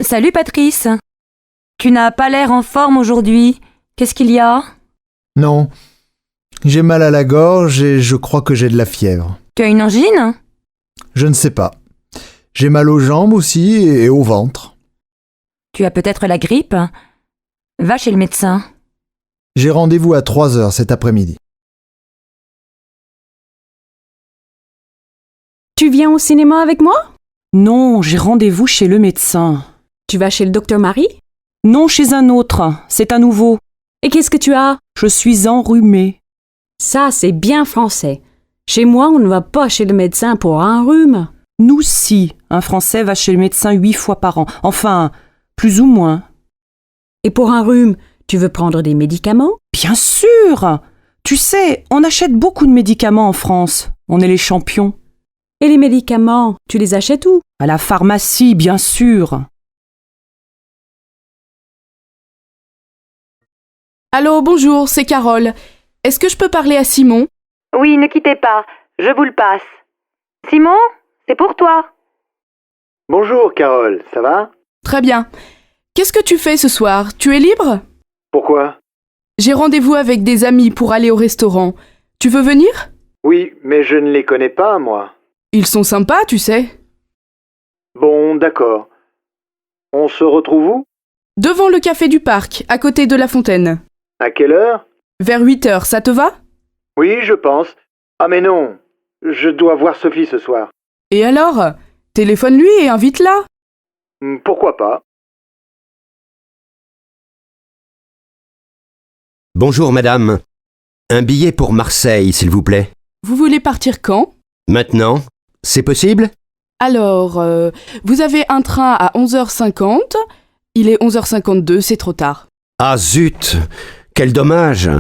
Salut Patrice. Tu n'as pas l'air en forme aujourd'hui. Qu'est-ce qu'il y a? Non, j'ai mal à la gorge et je crois que j'ai de la fièvre. Tu as une angine? Je ne sais pas. J'ai mal aux jambes aussi et au ventre. Tu as peut-être la grippe? Va chez le médecin. J'ai rendez-vous à 3h cet après-midi. Tu viens au cinéma avec moi? Non, j'ai rendez-vous chez le médecin. Tu vas chez le docteur Marie? Non, chez un autre. C'est à nouveau. Et qu'est-ce que tu as? Je suis enrhumée. Ça, c'est bien français. Chez moi, on ne va pas chez le médecin pour un rhume. Nous, si. Un Français va chez le médecin 8 fois par an. Enfin, plus ou moins. Et pour un rhume, tu veux prendre des médicaments? Bien sûr! Tu sais, on achète beaucoup de médicaments en France. On est les champions. Et les médicaments, tu les achètes où? À la pharmacie, bien sûr. Allô, bonjour, c'est Carole. Est-ce que je peux parler à Simon? Oui, ne quittez pas. Je vous le passe. Simon, c'est pour toi. Bonjour Carole, ça va? Très bien. Qu'est-ce que tu fais ce soir? Tu es libre? Pourquoi? J'ai rendez-vous avec des amis pour aller au restaurant. Tu veux venir? Oui, mais je ne les connais pas, moi. Ils sont sympas, tu sais. Bon, d'accord. On se retrouve où? Devant le café du parc, à côté de la fontaine. À quelle heure? Vers 8 heures, ça te va? Oui, je pense. Ah mais non, je dois voir Sophie ce soir. Et alors? Téléphone-lui et invite-la. Pourquoi pas? Bonjour madame. Un billet pour Marseille, s'il vous plaît. Vous voulez partir quand? Maintenant? C'est possible? Alors, vous avez un train à 11h50. Il est 11h52, c'est trop tard. Ah zut! Quel dommage!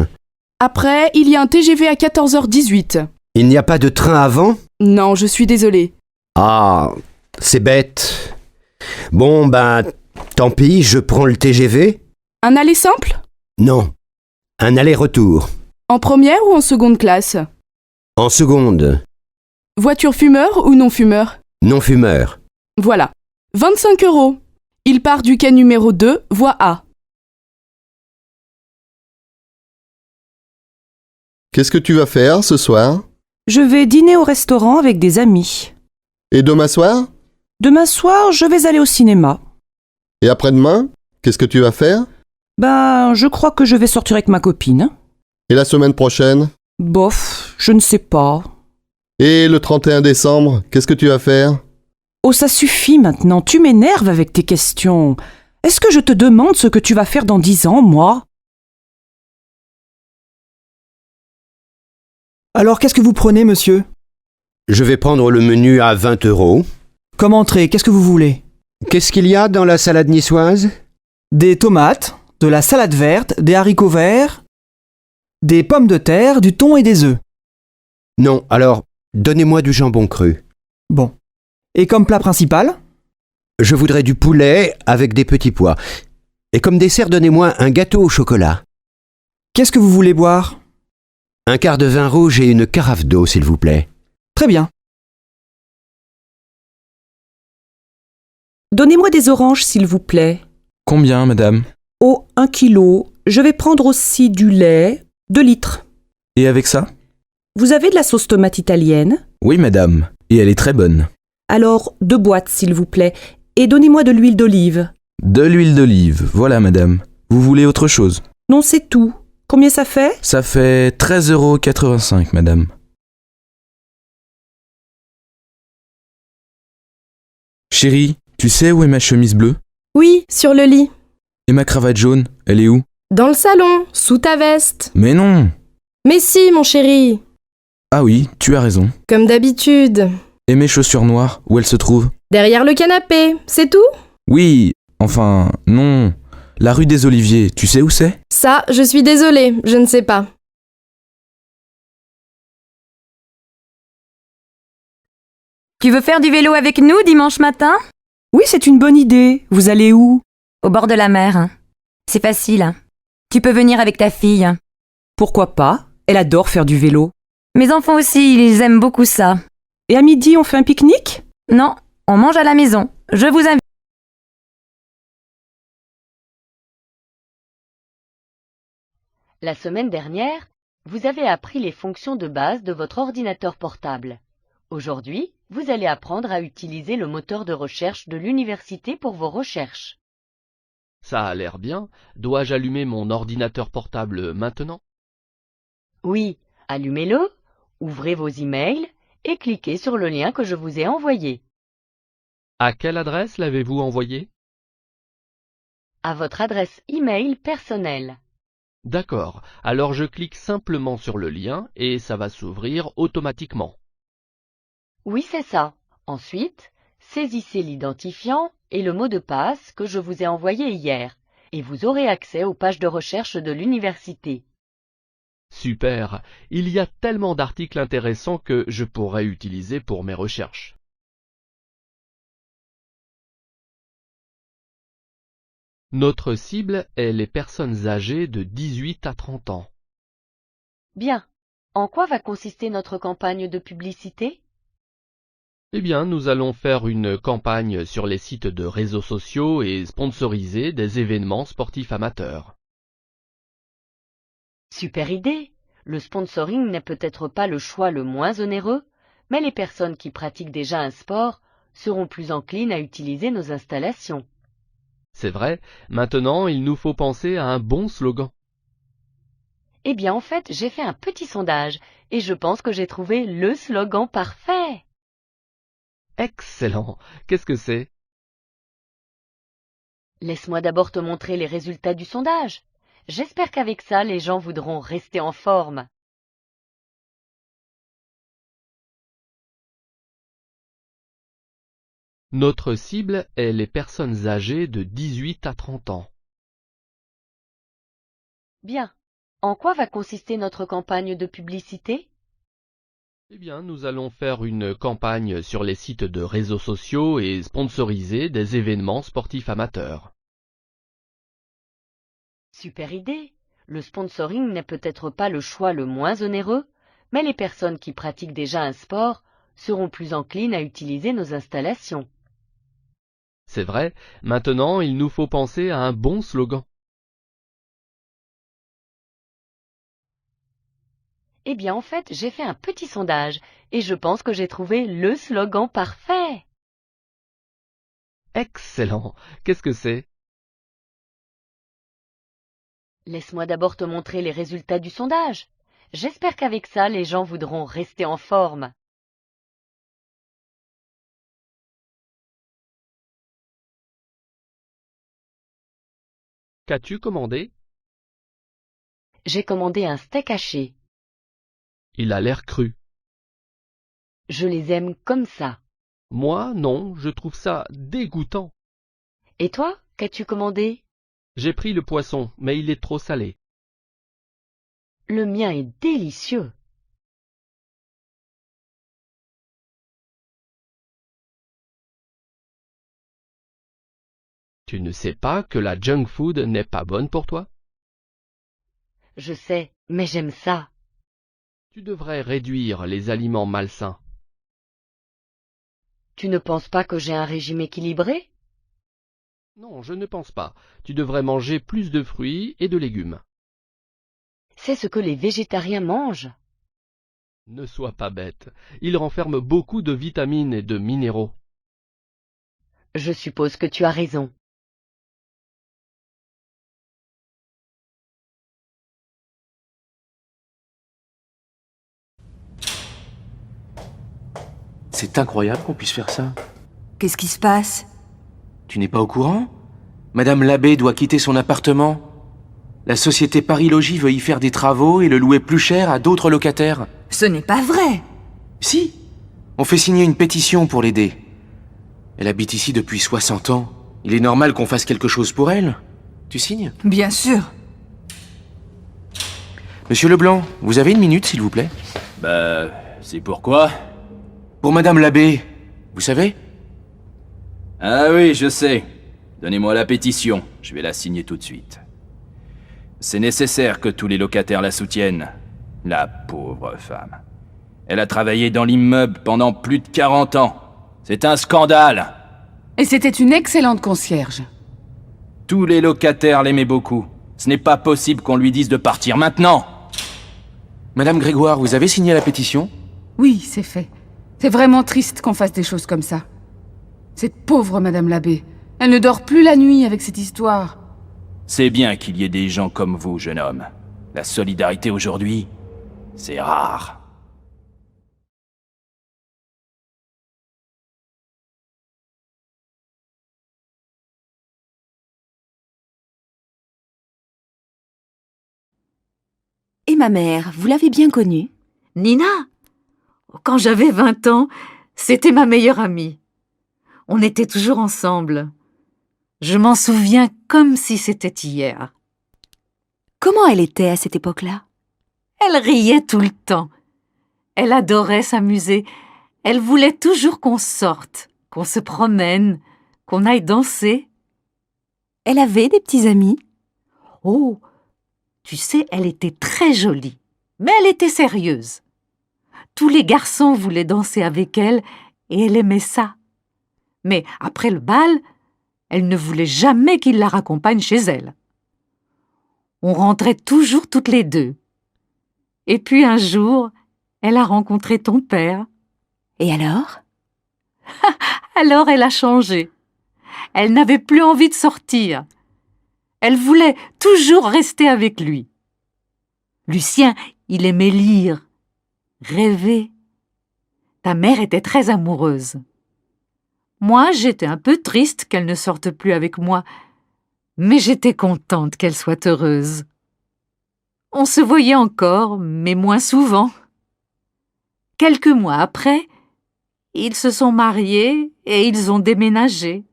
Après, il y a un TGV à 14h18. Il n'y a pas de train avant? Non, je suis désolée. Ah, c'est bête. Bon, ben, tant pis, je prends le TGV? Un aller simple? Non. Un aller-retour. En première ou en seconde classe? En seconde. Voiture fumeur ou non fumeur? Non-fumeur. Voilà. 25 €. Il part du quai numéro 2, voie A. Qu'est-ce que tu vas faire ce soir? Je vais dîner au restaurant avec des amis. Et demain soir? Demain soir, je vais aller au cinéma. Et après-demain? Qu'est-ce que tu vas faire? Ben, je crois que je vais sortir avec ma copine. Et la semaine prochaine? Bof, je ne sais pas. Et le 31 décembre, qu'est-ce que tu vas faire? Oh, ça suffit maintenant, tu m'énerves avec tes questions. Est-ce que je te demande ce que tu vas faire dans 10 ans, moi? Alors, qu'est-ce que vous prenez, monsieur? Je vais prendre le menu à 20 €. Comme entrée, qu'est-ce que vous voulez? Qu'est-ce qu'il y a dans la salade niçoise? Des tomates, de la salade verte, des haricots verts, des pommes de terre, du thon et des œufs. Non, alors, donnez-moi du jambon cru. Bon. Et comme plat principal? Je voudrais du poulet avec des petits pois. Et comme dessert, donnez-moi un gâteau au chocolat. Qu'est-ce que vous voulez boire? Un quart de vin rouge et une carafe d'eau, s'il vous plaît. Très bien. Donnez-moi des oranges, s'il vous plaît. Combien, madame? Oh, 1 kilo. Je vais prendre aussi du lait, 2 litres. Et avec ça? Vous avez de la sauce tomate italienne? Oui, madame. Et elle est très bonne. Alors, 2 boîtes, s'il vous plaît. Et donnez-moi de l'huile d'olive. De l'huile d'olive, voilà, madame. Vous voulez autre chose? Non, c'est tout. Combien ça fait? Ça fait 13,85 €, madame. Chérie, tu sais où est ma chemise bleue? Oui, sur le lit. Et ma cravate jaune, elle est où? Dans le salon, sous ta veste. Mais non! Mais si, mon chéri. Ah oui, tu as raison. Comme d'habitude. Et mes chaussures noires, où elles se trouvent? Derrière le canapé, c'est tout? Oui, enfin, non. La rue des Oliviers, tu sais où c'est? Ça, je suis désolée, je ne sais pas. Tu veux faire du vélo avec nous dimanche matin? Oui, c'est une bonne idée. Vous allez où? Au bord de la mer. C'est facile. Tu peux venir avec ta fille. Pourquoi pas? Elle adore faire du vélo. Mes enfants aussi, ils aiment beaucoup ça. Et à midi, on fait un pique-nique? Non, on mange à la maison. Je vous invite. La semaine dernière, vous avez appris les fonctions de base de votre ordinateur portable. Aujourd'hui, vous allez apprendre à utiliser le moteur de recherche de l'université pour vos recherches. Ça a l'air bien. Dois-je allumer mon ordinateur portable maintenant? Oui, allumez-le, ouvrez vos emails et cliquez sur le lien que je vous ai envoyé. À quelle adresse l'avez-vous envoyé? À votre adresse email personnelle. D'accord, alors je clique simplement sur le lien et ça va s'ouvrir automatiquement. Oui, c'est ça. Ensuite, saisissez l'identifiant et le mot de passe que je vous ai envoyé hier, et vous aurez accès aux pages de recherche de l'université. Super, il y a tellement d'articles intéressants que je pourrais utiliser pour mes recherches. Notre cible est les personnes âgées de 18 à 30 ans. Bien. En quoi va consister notre campagne de publicité? Eh bien, nous allons faire une campagne sur les sites de réseaux sociaux et sponsoriser des événements sportifs amateurs. Super idée. Le sponsoring n'est peut-être pas le choix le moins onéreux, mais les personnes qui pratiquent déjà un sport seront plus enclines à utiliser nos installations. C'est vrai, maintenant il nous faut penser à un bon slogan. Eh bien, en fait, j'ai fait un petit sondage et je pense que j'ai trouvé le slogan parfait. Excellent! Qu'est-ce que c'est? Laisse-moi d'abord te montrer les résultats du sondage. J'espère qu'avec ça, les gens voudront rester en forme. Notre cible est les personnes âgées de 18 à 30 ans. Bien. En quoi va consister notre campagne de publicité? Eh bien, nous allons faire une campagne sur les sites de réseaux sociaux et sponsoriser des événements sportifs amateurs. Super idée. Le sponsoring n'est peut-être pas le choix le moins onéreux, mais les personnes qui pratiquent déjà un sport seront plus enclines à utiliser nos installations. C'est vrai, maintenant il nous faut penser à un bon slogan. Eh bien, en fait, j'ai fait un petit sondage et je pense que j'ai trouvé le slogan parfait. Excellent! Qu'est-ce que c'est? Laisse-moi d'abord te montrer les résultats du sondage. J'espère qu'avec ça, les gens voudront rester en forme. Qu'as-tu commandé? J'ai commandé un steak haché. Il a l'air cru. Je les aime comme ça. Moi, non, je trouve ça dégoûtant. Et toi, qu'as-tu commandé? J'ai pris le poisson, mais il est trop salé. Le mien est délicieux. Tu ne sais pas que la junk food n'est pas bonne pour toi? Je sais, mais j'aime ça. Tu devrais réduire les aliments malsains. Tu ne penses pas que j'ai un régime équilibré? Non, je ne pense pas. Tu devrais manger plus de fruits et de légumes. C'est ce que les végétariens mangent. Ne sois pas bête. Ils renferment beaucoup de vitamines et de minéraux. Je suppose que tu as raison. C'est incroyable qu'on puisse faire ça. Qu'est-ce qui se passe? Tu n'es pas au courant? Madame Labbé doit quitter son appartement. La société Paris Logis veut y faire des travaux et le louer plus cher à d'autres locataires. Ce n'est pas vrai! Si! On fait signer une pétition pour l'aider. Elle habite ici depuis 60 ans. Il est normal qu'on fasse quelque chose pour elle. Tu signes? Bien sûr. Monsieur Leblanc, vous avez une minute, s'il vous plaît? C'est pourquoi? Pour Madame Labbé, vous savez? Ah oui, je sais. Donnez-moi la pétition, je vais la signer tout de suite. C'est nécessaire que tous les locataires la soutiennent. La pauvre femme. Elle a travaillé dans l'immeuble pendant plus de 40 ans. C'est un scandale. Et c'était une excellente concierge. Tous les locataires l'aimaient beaucoup. Ce n'est pas possible qu'on lui dise de partir maintenant. Madame Grégoire, vous avez signé la pétition? Oui, c'est fait. C'est vraiment triste qu'on fasse des choses comme ça. Cette pauvre Madame l'abbé, elle ne dort plus la nuit avec cette histoire. C'est bien qu'il y ait des gens comme vous, jeune homme. La solidarité aujourd'hui, c'est rare. Et ma mère, vous l'avez bien connue? Nina, quand j'avais 20 ans, c'était ma meilleure amie. On était toujours ensemble. Je m'en souviens comme si c'était hier. Comment elle était à cette époque-là? Elle riait tout le temps. Elle adorait s'amuser. Elle voulait toujours qu'on sorte, qu'on se promène, qu'on aille danser. Elle avait des petits amis? Oh, tu sais, elle était très jolie, mais elle était sérieuse. Tous les garçons voulaient danser avec elle et elle aimait ça. Mais après le bal, elle ne voulait jamais qu'il la raccompagne chez elle. On rentrait toujours toutes les deux. Et puis un jour, elle a rencontré ton père. Et alors? Alors elle a changé. Elle n'avait plus envie de sortir. Elle voulait toujours rester avec lui. Lucien, il aimait lire, rêver. Ta mère était très amoureuse. Moi, j'étais un peu triste qu'elle ne sorte plus avec moi, mais j'étais contente qu'elle soit heureuse. On se voyait encore, mais moins souvent. Quelques mois après, ils se sont mariés et ils ont déménagé.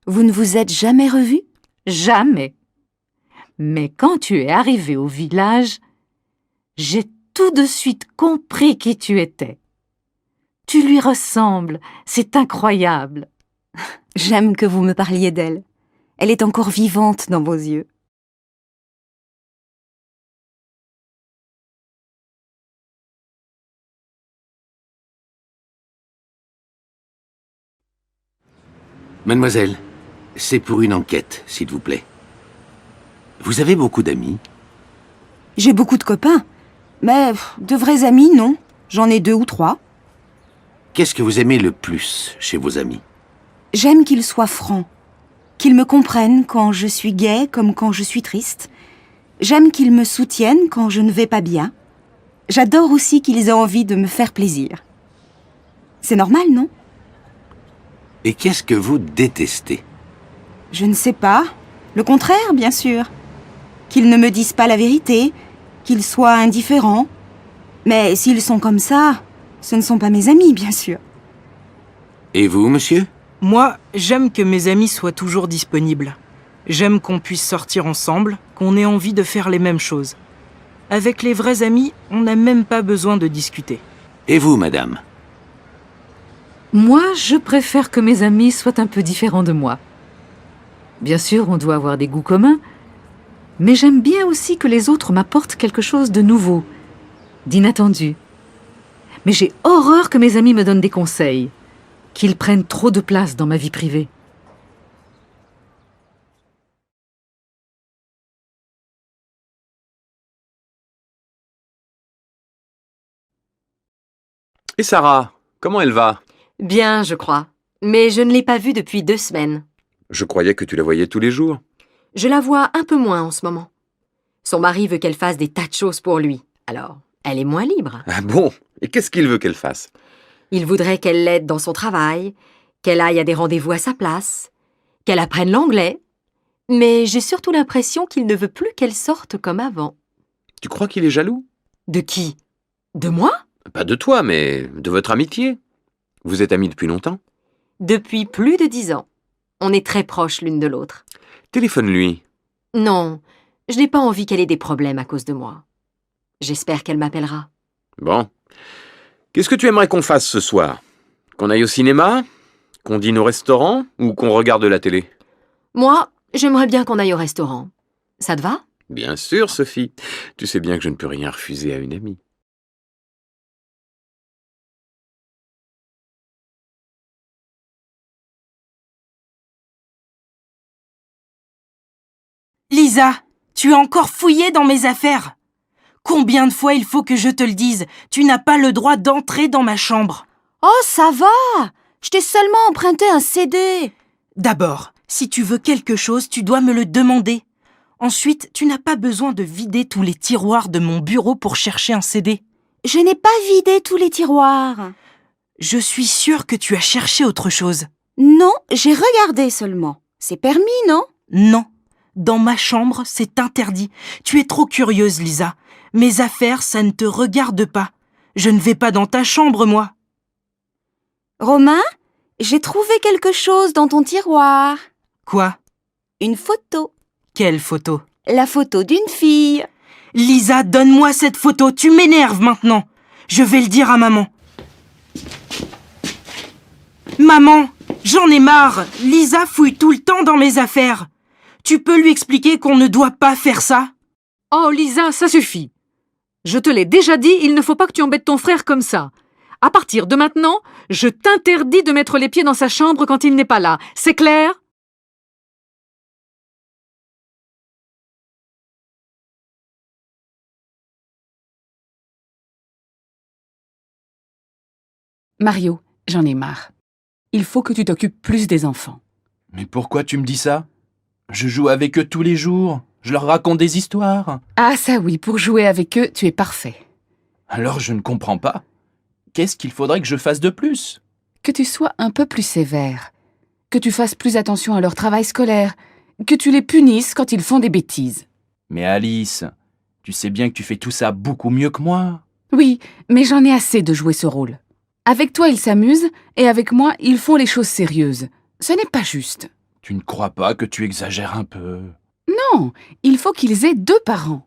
Vous ne vous êtes jamais revus? Jamais. Mais quand tu es arrivé au village, j'ai tout de suite compris qui tu étais. Tu lui ressembles, c'est incroyable. J'aime que vous me parliez d'elle. Elle est encore vivante dans vos yeux. Mademoiselle, c'est pour une enquête, s'il vous plaît. Vous avez beaucoup d'amis? J'ai beaucoup de copains, mais de vrais amis, non. J'en ai 2 ou 3. Qu'est-ce que vous aimez le plus chez vos amis? J'aime qu'ils soient francs, qu'ils me comprennent quand je suis gaie comme quand je suis triste. J'aime qu'ils me soutiennent quand je ne vais pas bien. J'adore aussi qu'ils aient envie de me faire plaisir. C'est normal, non? Et qu'est-ce que vous détestez? Je ne sais pas. Le contraire, bien sûr. Qu'ils ne me disent pas la vérité, qu'ils soient indifférents. Mais s'ils sont comme ça, ce ne sont pas mes amis, bien sûr. Et vous, monsieur? Moi, j'aime que mes amis soient toujours disponibles. J'aime qu'on puisse sortir ensemble, qu'on ait envie de faire les mêmes choses. Avec les vrais amis, on n'a même pas besoin de discuter. Et vous, madame? Moi, je préfère que mes amis soient un peu différents de moi. Bien sûr, on doit avoir des goûts communs, mais j'aime bien aussi que les autres m'apportent quelque chose de nouveau, d'inattendu. Mais j'ai horreur que mes amis me donnent des conseils, qu'ils prennent trop de place dans ma vie privée. Et Sarah, comment elle va? Bien, je crois. Mais je ne l'ai pas vue depuis 2 semaines. Je croyais que tu la voyais tous les jours. Je la vois un peu moins en ce moment. Son mari veut qu'elle fasse des tas de choses pour lui. Alors, elle est moins libre. Ah bon? Et qu'est-ce qu'il veut qu'elle fasse? Il voudrait qu'elle l'aide dans son travail, qu'elle aille à des rendez-vous à sa place, qu'elle apprenne l'anglais. Mais j'ai surtout l'impression qu'il ne veut plus qu'elle sorte comme avant. Tu crois qu'il est jaloux? De qui? De moi? Pas de toi, mais de votre amitié. Vous êtes amis depuis longtemps? Depuis plus de 10 ans. On est très proches l'une de l'autre. Téléphone-lui. Non, je n'ai pas envie qu'elle ait des problèmes à cause de moi. J'espère qu'elle m'appellera. Bon. Qu'est-ce que tu aimerais qu'on fasse ce soir? Qu'on aille au cinéma? Qu'on dîne au restaurant? Ou qu'on regarde la télé? Moi, j'aimerais bien qu'on aille au restaurant. Ça te va? Bien sûr, Sophie. Tu sais bien que je ne peux rien refuser à une amie. Lisa, Tu as encore fouillé dans mes affaires. Combien de fois il faut que je te le dise? Tu n'as pas le droit d'entrer dans ma chambre. Oh, ça va! Je t'ai seulement emprunté un CD. D'abord, si tu veux quelque chose, tu dois me le demander. Ensuite, tu n'as pas besoin de vider tous les tiroirs de mon bureau pour chercher un CD. Je n'ai pas vidé tous les tiroirs. Je suis sûre que tu as cherché autre chose. Non, j'ai regardé seulement. C'est permis, non? Non. Dans ma chambre, c'est interdit. Tu es trop curieuse, Lisa. Mes affaires, ça ne te regarde pas. Je ne vais pas dans ta chambre, moi. Romain, j'ai trouvé quelque chose dans ton tiroir. Quoi? Une photo. Quelle photo? La photo d'une fille. Lisa, donne-moi cette photo. Tu m'énerves maintenant. Je vais le dire à maman. Maman, j'en ai marre. Lisa fouille tout le temps dans mes affaires. Tu peux lui expliquer qu'on ne doit pas faire ça? Oh, Lisa, ça suffit. Je te l'ai déjà dit, il ne faut pas que tu embêtes ton frère comme ça. À partir de maintenant, je t'interdis de mettre les pieds dans sa chambre quand il n'est pas là. C'est clair? Mario, j'en ai marre. Il faut que tu t'occupes plus des enfants. Mais pourquoi tu me dis ça? Je joue avec eux tous les jours. Je leur raconte des histoires. Ah ça oui, pour jouer avec eux, tu es parfait. Alors je ne comprends pas. Qu'est-ce qu'il faudrait que je fasse de plus? Que tu sois un peu plus sévère. Que tu fasses plus attention à leur travail scolaire. Que tu les punisses quand ils font des bêtises. Mais Alice, tu sais bien que tu fais tout ça beaucoup mieux que moi. Oui, mais j'en ai assez de jouer ce rôle. Avec toi, ils s'amusent, et avec moi, ils font les choses sérieuses. Ce n'est pas juste. Tu ne crois pas que tu exagères un peu? Non, il faut qu'ils aient 2 parents.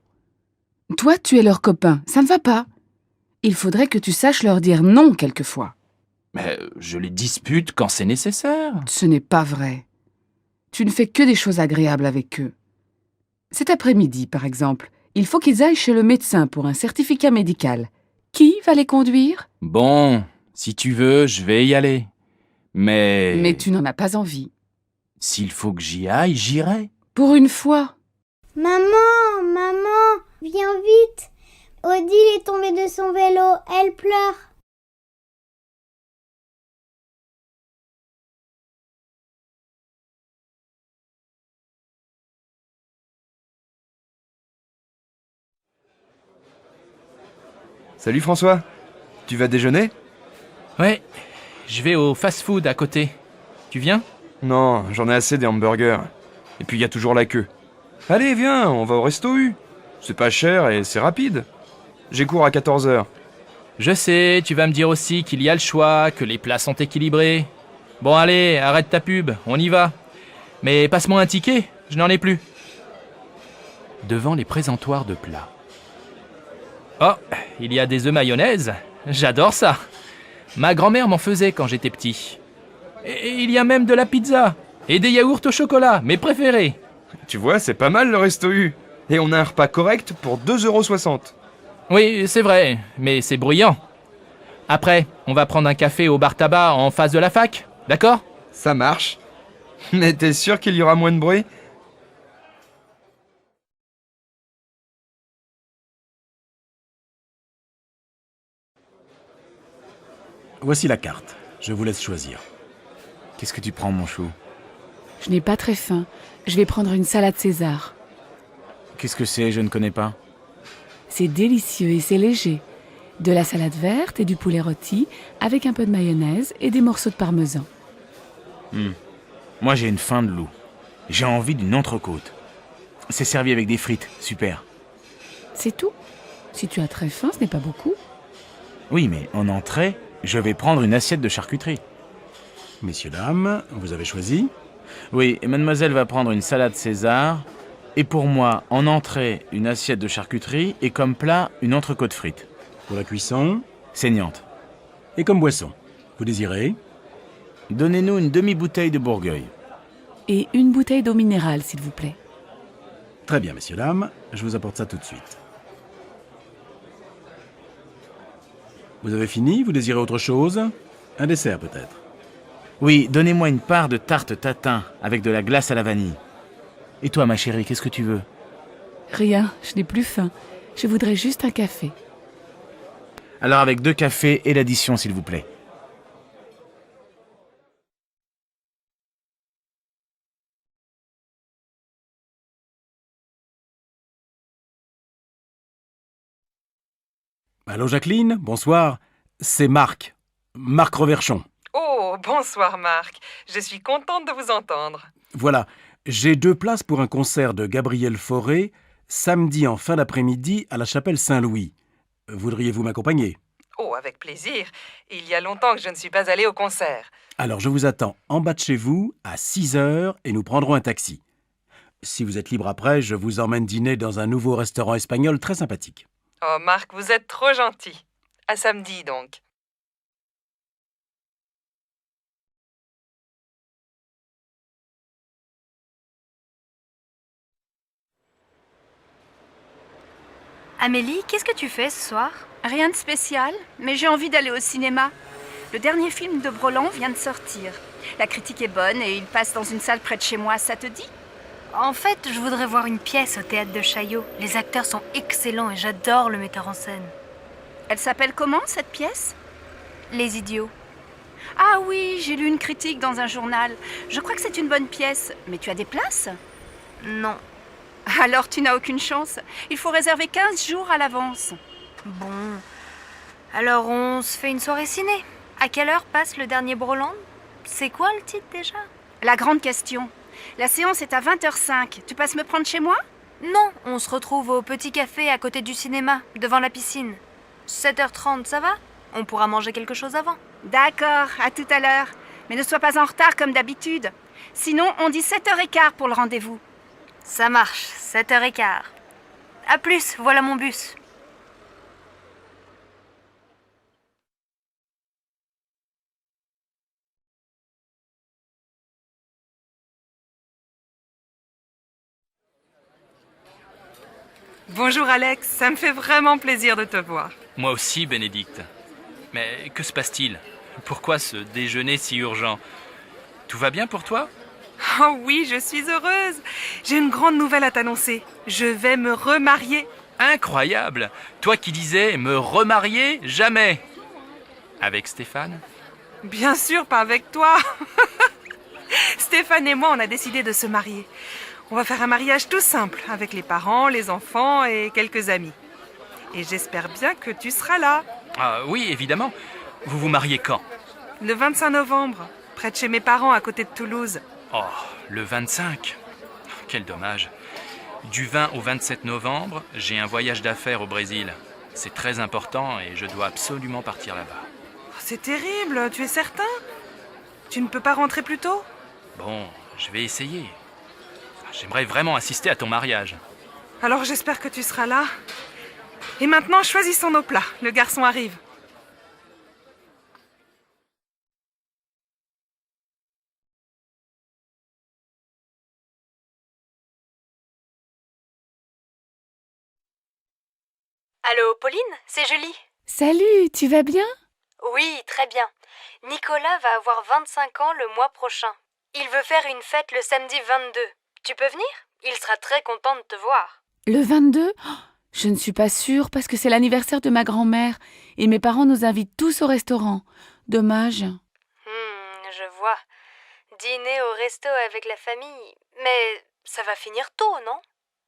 Toi, tu es leur copain, ça ne va pas. Il faudrait que tu saches leur dire non quelquefois. Mais je les dispute quand c'est nécessaire. Ce n'est pas vrai. Tu ne fais que des choses agréables avec eux. Cet après-midi, par exemple, il faut qu'ils aillent chez le médecin pour un certificat médical. Qui va les conduire? Bon, si tu veux, je vais y aller. Mais tu n'en as pas envie. S'il faut que j'y aille, j'irai. Pour une fois. Maman, maman, viens vite. Odile est tombée de son vélo, elle pleure. Salut François, tu vas déjeuner? Ouais, je vais au fast-food à côté. Tu viens? Non, j'en ai assez des hamburgers. Et puis il y a toujours la queue. Allez, viens, on va au Resto U. C'est pas cher et c'est rapide. J'ai cours à 14h. Je sais, tu vas me dire aussi qu'il y a le choix, que les plats sont équilibrés. Bon allez, arrête ta pub, on y va. Mais passe-moi un ticket, je n'en ai plus. Devant les présentoirs de plats. Oh, il y a des œufs mayonnaise. J'adore ça. Ma grand-mère m'en faisait quand j'étais petit. Et il y a même de la pizza. Et des yaourts au chocolat, mes préférés. Tu vois, c'est pas mal le Resto U. Et on a un repas correct pour 2,60 €. Oui, c'est vrai, mais c'est bruyant. Après, on va prendre un café au bar tabac en face de la fac, d'accord? Ça marche. Mais t'es sûr qu'il y aura moins de bruit? Voici la carte. Je vous laisse choisir. Qu'est-ce que tu prends, mon chou? Je n'ai pas très faim. Je vais prendre une salade César. Qu'est-ce que c'est? Je ne connais pas. C'est délicieux et c'est léger. De la salade verte et du poulet rôti avec un peu de mayonnaise et des morceaux de parmesan. Moi, j'ai une faim de loup. J'ai envie d'une entrecôte. C'est servi avec des frites. Super. C'est tout? Si tu as très faim, ce n'est pas beaucoup. Oui, mais en entrée, je vais prendre une assiette de charcuterie. Messieurs, dames, vous avez choisi? Oui, et mademoiselle va prendre une salade César. Et pour moi, en entrée, une assiette de charcuterie. Et comme plat, une entrecôte frite. Pour la cuisson? Saignante. Et comme boisson? Vous désirez? Donnez-nous une demi-bouteille de Bourgueil. Et une bouteille d'eau minérale, s'il vous plaît. Très bien, messieurs, dames. Je vous apporte ça tout de suite. Vous avez fini? Vous désirez autre chose? Un dessert, peut-être? Oui, donnez-moi une part de tarte tatin avec de la glace à la vanille. Et toi, ma chérie, qu'est-ce que tu veux? Rien, je n'ai plus faim. Je voudrais juste un café. Alors avec 2 cafés et l'addition, s'il vous plaît. Allô Jacqueline, bonsoir. C'est Marc. Marc Reverchon. Oh, bonsoir Marc. Je suis contente de vous entendre. Voilà, j'ai 2 places pour un concert de Gabriel Fauré, samedi en fin d'après-midi à la chapelle Saint-Louis. Voudriez-vous m'accompagner? Oh, avec plaisir. Il y a longtemps que je ne suis pas allée au concert. Alors je vous attends en bas de chez vous à 6h et nous prendrons un taxi. Si vous êtes libre après, je vous emmène dîner dans un nouveau restaurant espagnol très sympathique. Oh Marc, vous êtes trop gentil. À samedi donc. Amélie, qu'est-ce que tu fais ce soir? Rien de spécial, mais j'ai envie d'aller au cinéma. Le dernier film de Broland vient de sortir. La critique est bonne et il passe dans une salle près de chez moi, ça te dit? En fait, je voudrais voir une pièce au théâtre de Chaillot. Les acteurs sont excellents et j'adore le metteur en scène. Elle s'appelle comment, cette pièce? Les Idiots. Ah oui, j'ai lu une critique dans un journal. Je crois que c'est une bonne pièce. Mais tu as des places? Non. Alors tu n'as aucune chance. Il faut réserver 15 jours à l'avance. Bon. Alors on se fait une soirée ciné. À quelle heure passe le dernier Broland? C'est quoi le titre déjà? La grande question. La séance est à 20h05. Tu passes me prendre chez moi? Non, on se retrouve au petit café à côté du cinéma, devant la piscine. 7h30, ça va? On pourra manger quelque chose avant. D'accord, à tout à l'heure. Mais ne sois pas en retard comme d'habitude. Sinon, on dit 7h15 pour le rendez-vous. Ça marche, 7h15. À plus, voilà mon bus. Bonjour Alex, ça me fait vraiment plaisir de te voir. Moi aussi, Bénédicte. Mais que se passe-t-il? Pourquoi ce déjeuner si urgent? Tout va bien pour toi? Oh oui, je suis heureuse. J'ai une grande nouvelle à t'annoncer. Je vais me remarier. Incroyable! Toi qui disais me remarier jamais! Avec Stéphane? Bien sûr, pas avec toi. Stéphane et moi, on a décidé de se marier. On va faire un mariage tout simple, avec les parents, les enfants et quelques amis. Et j'espère bien que tu seras là. Ah oui, évidemment. Vous vous mariez quand? Le 25 novembre, près de chez mes parents, à côté de Toulouse. Oh, le 25. Quel dommage. Du 20 au 27 novembre, j'ai un voyage d'affaires au Brésil. C'est très important et je dois absolument partir là-bas. C'est terrible, tu es certain? Tu ne peux pas rentrer plus tôt? Bon, je vais essayer. J'aimerais vraiment assister à ton mariage. Alors j'espère que tu seras là. Et maintenant, choisissons nos plats. Le garçon arrive. Allô, Pauline, c'est Julie. Salut, tu vas bien? Oui, très bien. Nicolas va avoir 25 ans le mois prochain. Il veut faire une fête le samedi 22. Tu peux venir? Il sera très content de te voir. Le 22? Oh, je ne suis pas sûre parce que c'est l'anniversaire de ma grand-mère et mes parents nous invitent tous au restaurant. Dommage. Je vois. Dîner au resto avec la famille. Mais ça va finir tôt, non?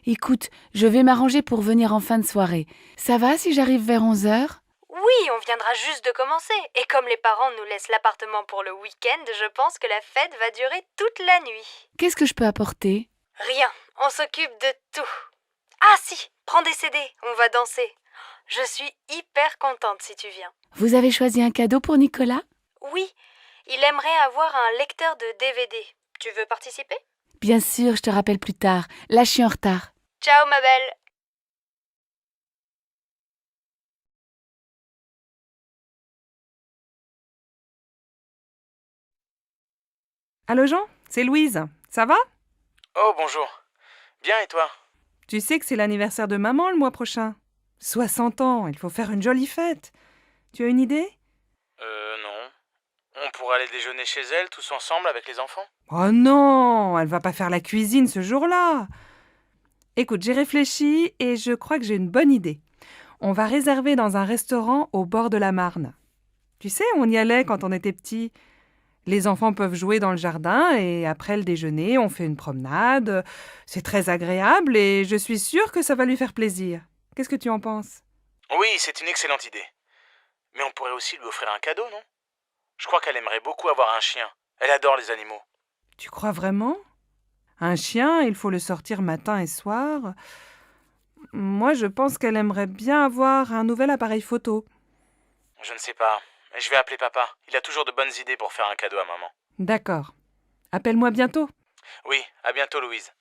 Écoute, je vais m'arranger pour venir en fin de soirée. Ça va si j'arrive vers 11h? Oui, on viendra juste de commencer. Et comme les parents nous laissent l'appartement pour le week-end, je pense que la fête va durer toute la nuit. Qu'est-ce que je peux apporter? Rien, on s'occupe de tout. Ah si, prends des CD, on va danser. Je suis hyper contente si tu viens. Vous avez choisi un cadeau pour Nicolas? Oui, il aimerait avoir un lecteur de DVD. Tu veux participer? Bien sûr, je te rappelle plus tard. Là, je suis en retard. Ciao ma belle. Allô Jean, c'est Louise. Ça va? Oh, bonjour. Bien, et toi? Tu sais que c'est l'anniversaire de maman le mois prochain. 60 ans, il faut faire une jolie fête. Tu as une idée? Non. On pourrait aller déjeuner chez elle, tous ensemble, avec les enfants? Oh non, elle va pas faire la cuisine ce jour-là. Écoute, j'ai réfléchi et je crois que j'ai une bonne idée. On va réserver dans un restaurant au bord de la Marne. Tu sais, on y allait quand on était petits. Les enfants peuvent jouer dans le jardin et après le déjeuner, on fait une promenade. C'est très agréable et je suis sûre que ça va lui faire plaisir. Qu'est-ce que tu en penses? Oui, c'est une excellente idée. Mais on pourrait aussi lui offrir un cadeau, non? Je crois qu'elle aimerait beaucoup avoir un chien. Elle adore les animaux. Tu crois vraiment? Un chien, il faut le sortir matin et soir. Moi, je pense qu'elle aimerait bien avoir un nouvel appareil photo. Je ne sais pas. Je vais appeler papa. Il a toujours de bonnes idées pour faire un cadeau à maman. D'accord. Appelle-moi bientôt. Oui, à bientôt, Louise.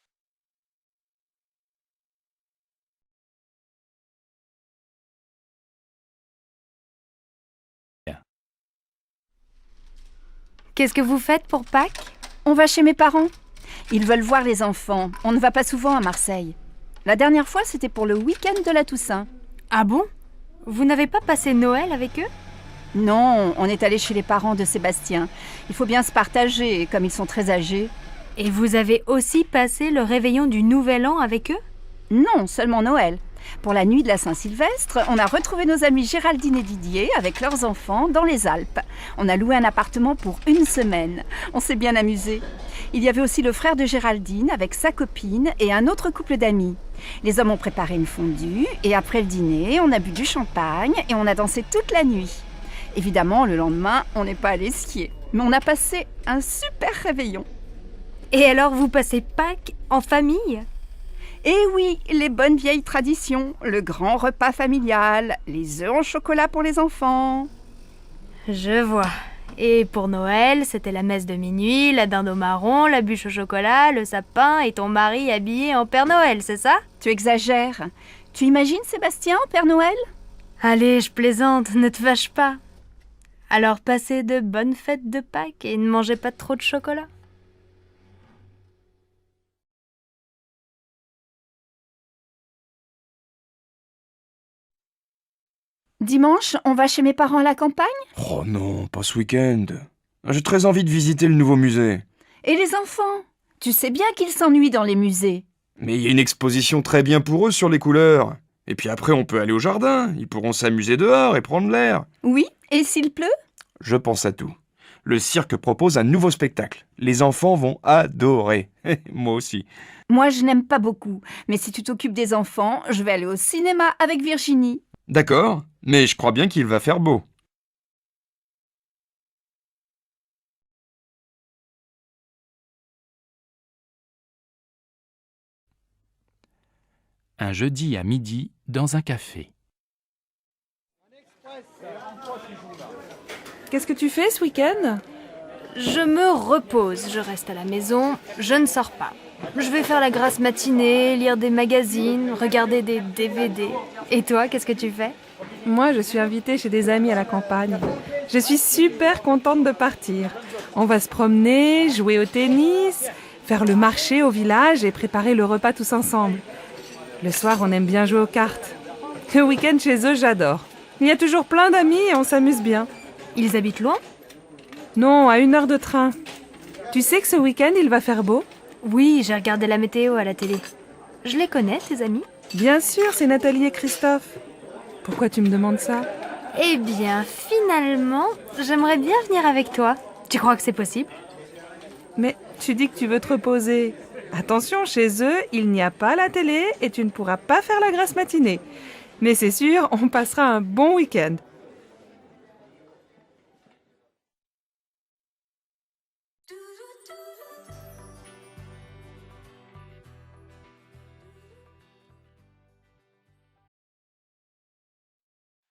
Qu'est-ce que vous faites pour Pâques? On va chez mes parents. Ils veulent voir les enfants. On ne va pas souvent à Marseille. La dernière fois, c'était pour le week-end de la Toussaint. Ah bon? Vous n'avez pas passé Noël avec eux? Non, on est allé chez les parents de Sébastien. Il faut bien se partager, comme ils sont très âgés. Et vous avez aussi passé le réveillon du Nouvel An avec eux? Non, seulement Noël. Pour la nuit de la Saint-Sylvestre, on a retrouvé nos amis Géraldine et Didier avec leurs enfants dans les Alpes. On a loué un appartement pour 1 semaine. On s'est bien amusé. Il y avait aussi le frère de Géraldine avec sa copine et un autre couple d'amis. Les hommes ont préparé une fondue et après le dîner, on a bu du champagne et on a dansé toute la nuit. Évidemment, le lendemain, on n'est pas allé skier. Mais on a passé un super réveillon. Et alors vous passez Pâques en famille? Eh oui, les bonnes vieilles traditions, le grand repas familial, les œufs en chocolat pour les enfants. Je vois. Et pour Noël, c'était la messe de minuit, la dinde au marron, la bûche au chocolat, le sapin et ton mari habillé en Père Noël, c'est ça? Tu exagères. Tu imagines Sébastien en Père Noël? Allez, je plaisante, ne te fâche pas. Alors passez de bonnes fêtes de Pâques et ne mangez pas trop de chocolat. Dimanche, on va chez mes parents à la campagne? Oh non, pas ce week-end. J'ai très envie de visiter le nouveau musée. Et les enfants? Tu sais bien qu'ils s'ennuient dans les musées. Mais il y a une exposition très bien pour eux sur les couleurs. Et puis après, on peut aller au jardin. Ils pourront s'amuser dehors et prendre l'air. Oui, et s'il pleut? Je pense à tout. Le cirque propose un nouveau spectacle. Les enfants vont adorer. Moi aussi. Moi, je n'aime pas beaucoup. Mais si tu t'occupes des enfants, je vais aller au cinéma avec Virginie. D'accord, mais je crois bien qu'il va faire beau. Un jeudi à midi dans un café. Qu'est-ce que tu fais ce week-end? Je me repose, je reste à la maison, je ne sors pas. Je vais faire la grasse matinée, lire des magazines, regarder des DVD. Et toi, qu'est-ce que tu fais? Moi, je suis invitée chez des amis à la campagne. Je suis super contente de partir. On va se promener, jouer au tennis, faire le marché au village et préparer le repas tous ensemble. Le soir, on aime bien jouer aux cartes. Le week-end chez eux, j'adore. Il y a toujours plein d'amis et on s'amuse bien. Ils habitent loin? Non, à 1 heure de train. Tu sais que ce week-end, il va faire beau? Oui, j'ai regardé la météo à la télé. Je les connais, tes amis? Bien sûr, c'est Nathalie et Christophe. Pourquoi tu me demandes ça? Eh bien, finalement, j'aimerais bien venir avec toi. Tu crois que c'est possible? Mais tu dis que tu veux te reposer. Attention, chez eux, il n'y a pas la télé et tu ne pourras pas faire la grasse matinée. Mais c'est sûr, on passera un bon week-end.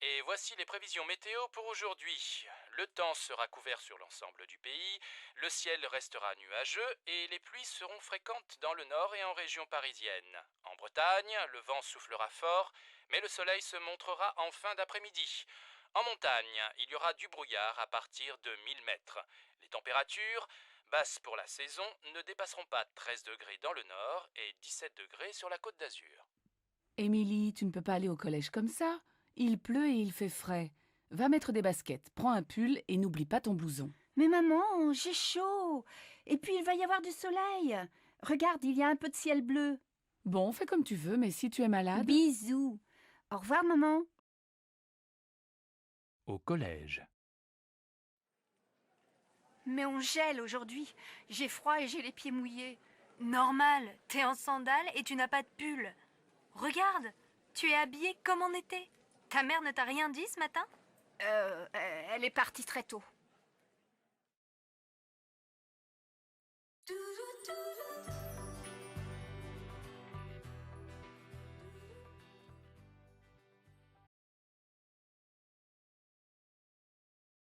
Et voici les prévisions météo pour aujourd'hui. Le temps sera couvert sur l'ensemble du pays, le ciel restera nuageux et les pluies seront fréquentes dans le nord et en région parisienne. En Bretagne, le vent soufflera fort, mais le soleil se montrera en fin d'après-midi. En montagne, il y aura du brouillard à partir de 1000 mètres. Les températures, basses pour la saison, ne dépasseront pas 13 degrés dans le nord et 17 degrés sur la Côte d'Azur. Émilie, tu ne peux pas aller au collège comme ça. Il pleut et il fait frais. Va mettre des baskets, prends un pull et n'oublie pas ton blouson. Mais maman, j'ai chaud. Et puis il va y avoir du soleil. Regarde, il y a un peu de ciel bleu. Bon, fais comme tu veux, mais si tu es malade... Bisous. Au revoir, maman. Au collège. Mais on gèle aujourd'hui. J'ai froid et j'ai les pieds mouillés. Normal, t'es en sandales et tu n'as pas de pull. Regarde, tu es habillée comme en été. Ta mère ne t'a rien dit ce matin? Elle est partie très tôt.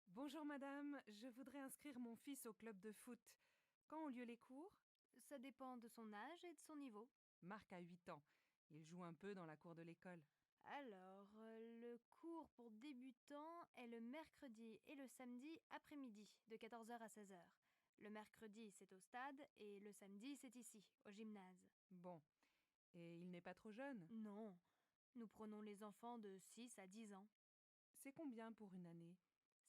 Bonjour madame, je voudrais inscrire mon fils au club de foot. Quand ont lieu les cours? Ça dépend de son âge et de son niveau. Marc a 8 ans. Il joue un peu dans la cour de l'école. Alors, le cours pour débutants est le mercredi et le samedi après-midi, de 14h à 16h. Le mercredi, c'est au stade et le samedi, c'est ici, au gymnase. Bon. Et il n'est pas trop jeune? Non. Nous prenons les enfants de 6 à 10 ans. C'est combien pour une année?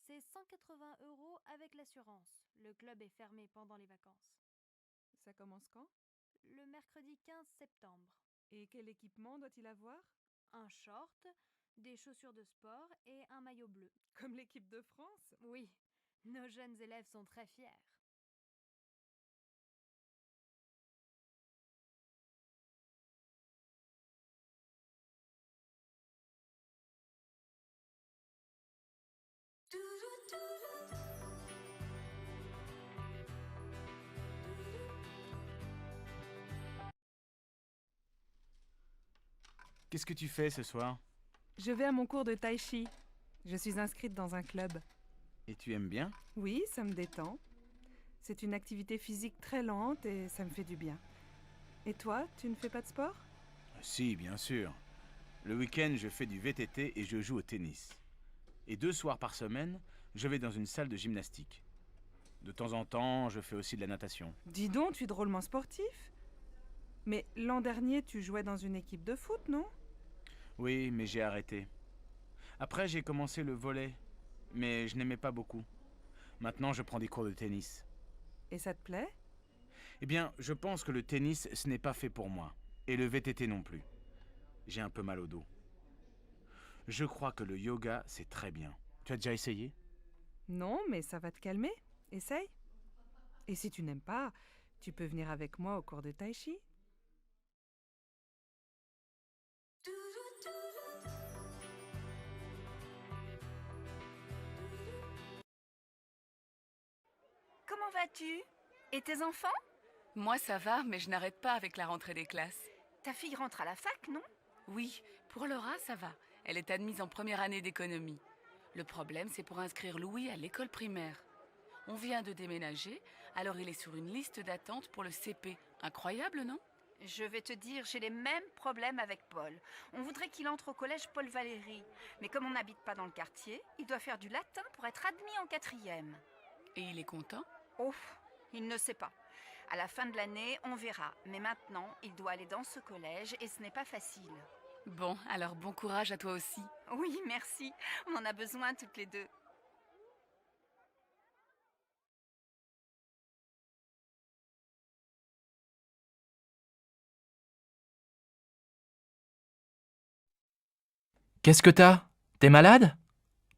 C'est 180 € avec l'assurance. Le club est fermé pendant les vacances. Ça commence quand? Le mercredi 15 septembre. Et quel équipement doit-il avoir? Un short, des chaussures de sport et un maillot bleu. Comme l'équipe de France? Oui, nos jeunes élèves sont très fiers. Qu'est-ce que tu fais ce soir? Je vais à mon cours de tai chi. Je suis inscrite dans un club. Et tu aimes bien? Oui, ça me détend. C'est une activité physique très lente et ça me fait du bien. Et toi, tu ne fais pas de sport? Si, bien sûr. Le week-end, je fais du VTT et je joue au tennis. Et 2 soirs par semaine, je vais dans une salle de gymnastique. De temps en temps, je fais aussi de la natation. Dis donc, tu es drôlement sportif. Mais l'an dernier, tu jouais dans une équipe de foot, non? Oui, mais j'ai arrêté. Après, j'ai commencé le volley, mais je n'aimais pas beaucoup. Maintenant, je prends des cours de tennis. Et ça te plaît? Eh bien, je pense que le tennis, ce n'est pas fait pour moi. Et le VTT non plus. J'ai un peu mal au dos. Je crois que le yoga, c'est très bien. Tu as déjà essayé? Non, mais ça va te calmer. Essaye. Et si tu n'aimes pas, tu peux venir avec moi au cours de tai chi. Comment vas-tu? Et tes enfants? Moi, ça va, mais je n'arrête pas avec la rentrée des classes. Ta fille rentre à la fac, non? Oui, pour Laura, ça va. Elle est admise en première année d'économie. Le problème, c'est pour inscrire Louis à l'école primaire. On vient de déménager, alors il est sur une liste d'attente pour le CP. Incroyable, non? Je vais te dire, j'ai les mêmes problèmes avec Paul. On voudrait qu'il entre au collège Paul Valéry. Mais comme on n'habite pas dans le quartier, il doit faire du latin pour être admis en 4e. Et il est content? Oh, il ne sait pas. À la fin de l'année, on verra. Mais maintenant, il doit aller dans ce collège et ce n'est pas facile. Bon, alors bon courage à toi aussi. Oui, merci. On en a besoin toutes les deux. Qu'est-ce que t'as? T'es malade?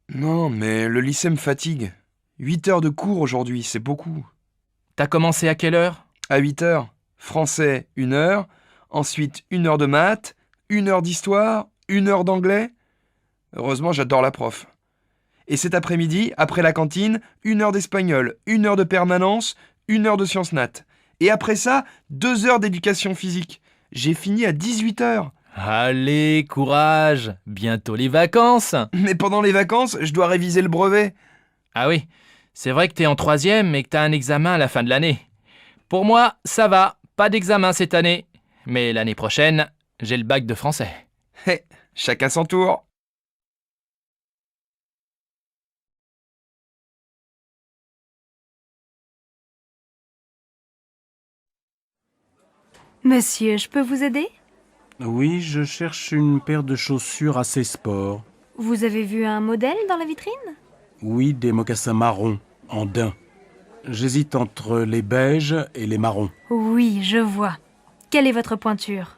Non, mais le lycée me fatigue. 8 heures de cours aujourd'hui, c'est beaucoup. T'as commencé à quelle heure? À 8 heures. Français, 1 heure. Ensuite, 1 heure de maths, 1 heure d'histoire, 1 heure d'anglais. Heureusement, j'adore la prof. Et cet après-midi, après la cantine, 1 heure d'espagnol, 1 heure de permanence, 1 heure de sciences nat. Et après ça, 2 heures d'éducation physique. J'ai fini à 18 heures. Allez, courage! Bientôt les vacances! Mais pendant les vacances, je dois réviser le brevet. Ah oui, c'est vrai que t'es en 3e et que t'as un examen à la fin de l'année. Pour moi, ça va, pas d'examen cette année. Mais l'année prochaine, j'ai le bac de français. Hé, chacun son tour. Monsieur, je peux vous aider? Oui, je cherche une paire de chaussures assez sport. Vous avez vu un modèle dans la vitrine? Oui, des mocassins marrons, en daim. J'hésite entre les beiges et les marrons. Oui, je vois. Quelle est votre pointure?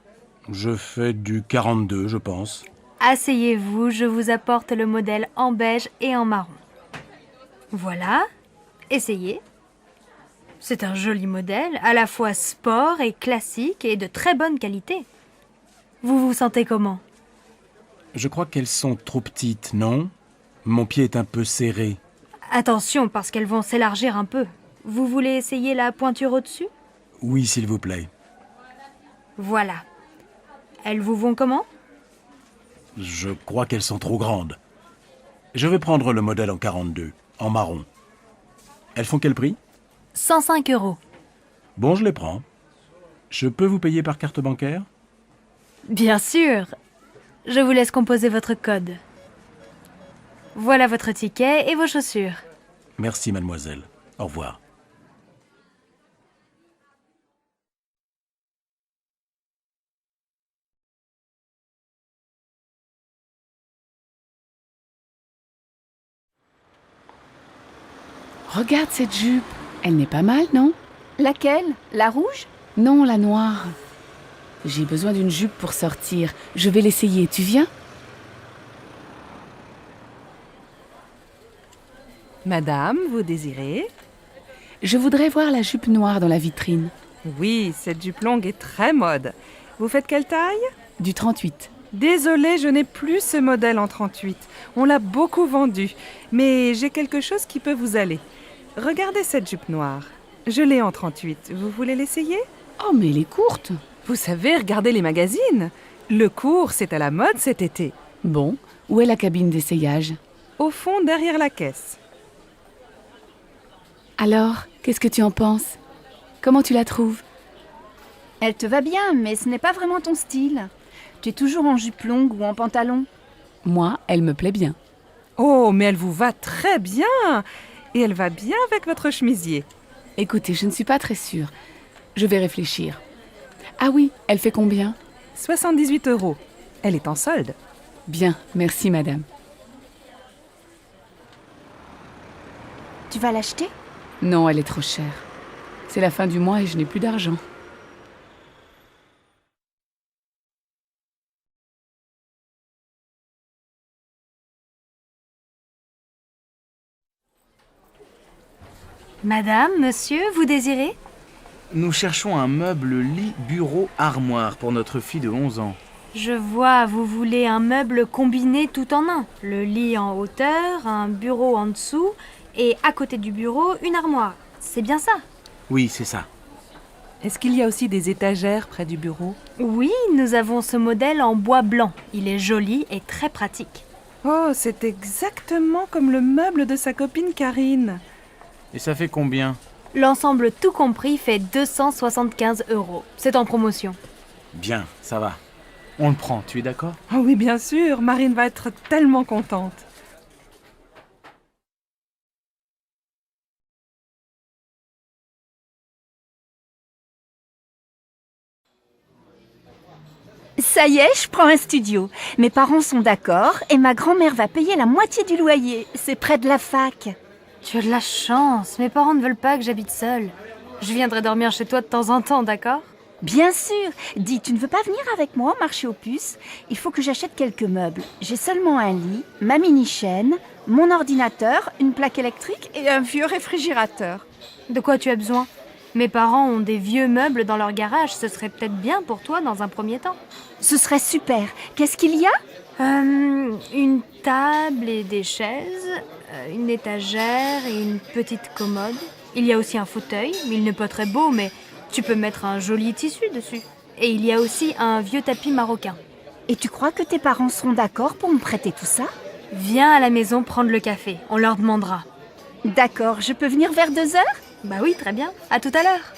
Je fais du 42, je pense. Asseyez-vous, je vous apporte le modèle en beige et en marron. Voilà, essayez. C'est un joli modèle, à la fois sport et classique et de très bonne qualité. Vous vous sentez comment? Je crois qu'elles sont trop petites, non? Mon pied est un peu serré. Attention, parce qu'elles vont s'élargir un peu. Vous voulez essayer la pointure au-dessus? Oui, s'il vous plaît. Voilà. Elles vous vont comment? Je crois qu'elles sont trop grandes. Je vais prendre le modèle en 42, en marron. Elles font quel prix? 105 €. Bon, je les prends. Je peux vous payer par carte bancaire? Bien sûr. Je vous laisse composer votre code. Voilà votre ticket et vos chaussures. Merci, mademoiselle. Au revoir. Regarde cette jupe. Elle n'est pas mal, non? Laquelle? La rouge? Non, la noire. J'ai besoin d'une jupe pour sortir. Je vais l'essayer. Tu viens? Madame, vous désirez? Je voudrais voir la jupe noire dans la vitrine. Oui, cette jupe longue est très mode. Vous faites quelle taille? Du 38. Désolée, je n'ai plus ce modèle en 38. On l'a beaucoup vendu. Mais j'ai quelque chose qui peut vous aller. Regardez cette jupe noire. Je l'ai en 38. Vous voulez l'essayer? Oh, mais elle est courte. Vous savez, regardez les magazines. Le court, c'est à la mode cet été. Bon, où est la cabine d'essayage? Au fond, derrière la caisse. Alors, qu'est-ce que tu en penses? Comment tu la trouves? Elle te va bien, mais ce n'est pas vraiment ton style. Tu es toujours en jupe longue ou en pantalon. Moi, elle me plaît bien. Oh, mais elle vous va très bien. Et elle va bien avec votre chemisier. Écoutez, je ne suis pas très sûre. Je vais réfléchir. Ah oui, elle fait combien? 78 €. Elle est en solde. Bien, merci madame. Tu vas l'acheter? Non, elle est trop chère. C'est la fin du mois et je n'ai plus d'argent. Madame, monsieur, vous désirez? Nous cherchons un meuble lit, bureau, armoire pour notre fille de 11 ans. Je vois, vous voulez un meuble combiné tout en un. Le lit en hauteur, un bureau en dessous et à côté du bureau, une armoire. C'est bien ça? Oui, c'est ça. Est-ce qu'il y a aussi des étagères près du bureau? Oui, nous avons ce modèle en bois blanc. Il est joli et très pratique. Oh, c'est exactement comme le meuble de sa copine Karine. Et ça fait combien? L'ensemble tout compris fait 275 €. C'est en promotion. Bien, ça va. On le prend, tu es d'accord? Oh oui, bien sûr, Marine va être tellement contente. Ça y est, je prends un studio. Mes parents sont d'accord et ma grand-mère va payer la moitié du loyer. C'est près de la fac. Tu as de la chance. Mes parents ne veulent pas que j'habite seule. Je viendrai dormir chez toi de temps en temps, d'accord? Bien sûr. Dis, tu ne veux pas venir avec moi au marché aux puces? Il faut que j'achète quelques meubles. J'ai seulement un lit, ma mini-chaîne, mon ordinateur, une plaque électrique et un vieux réfrigérateur. De quoi tu as besoin? Mes parents ont des vieux meubles dans leur garage. Ce serait peut-être bien pour toi dans un premier temps. Ce serait super. Qu'est-ce qu'il y a? Une table et des chaises, une étagère et une petite commode. Il y a aussi un fauteuil, il n'est pas très beau, mais tu peux mettre un joli tissu dessus. Et il y a aussi un vieux tapis marocain. Et tu crois que tes parents seront d'accord pour me prêter tout ça? Viens à la maison prendre le café, on leur demandera. D'accord, je peux venir vers 2 heures? Bah oui, très bien. À tout à l'heure.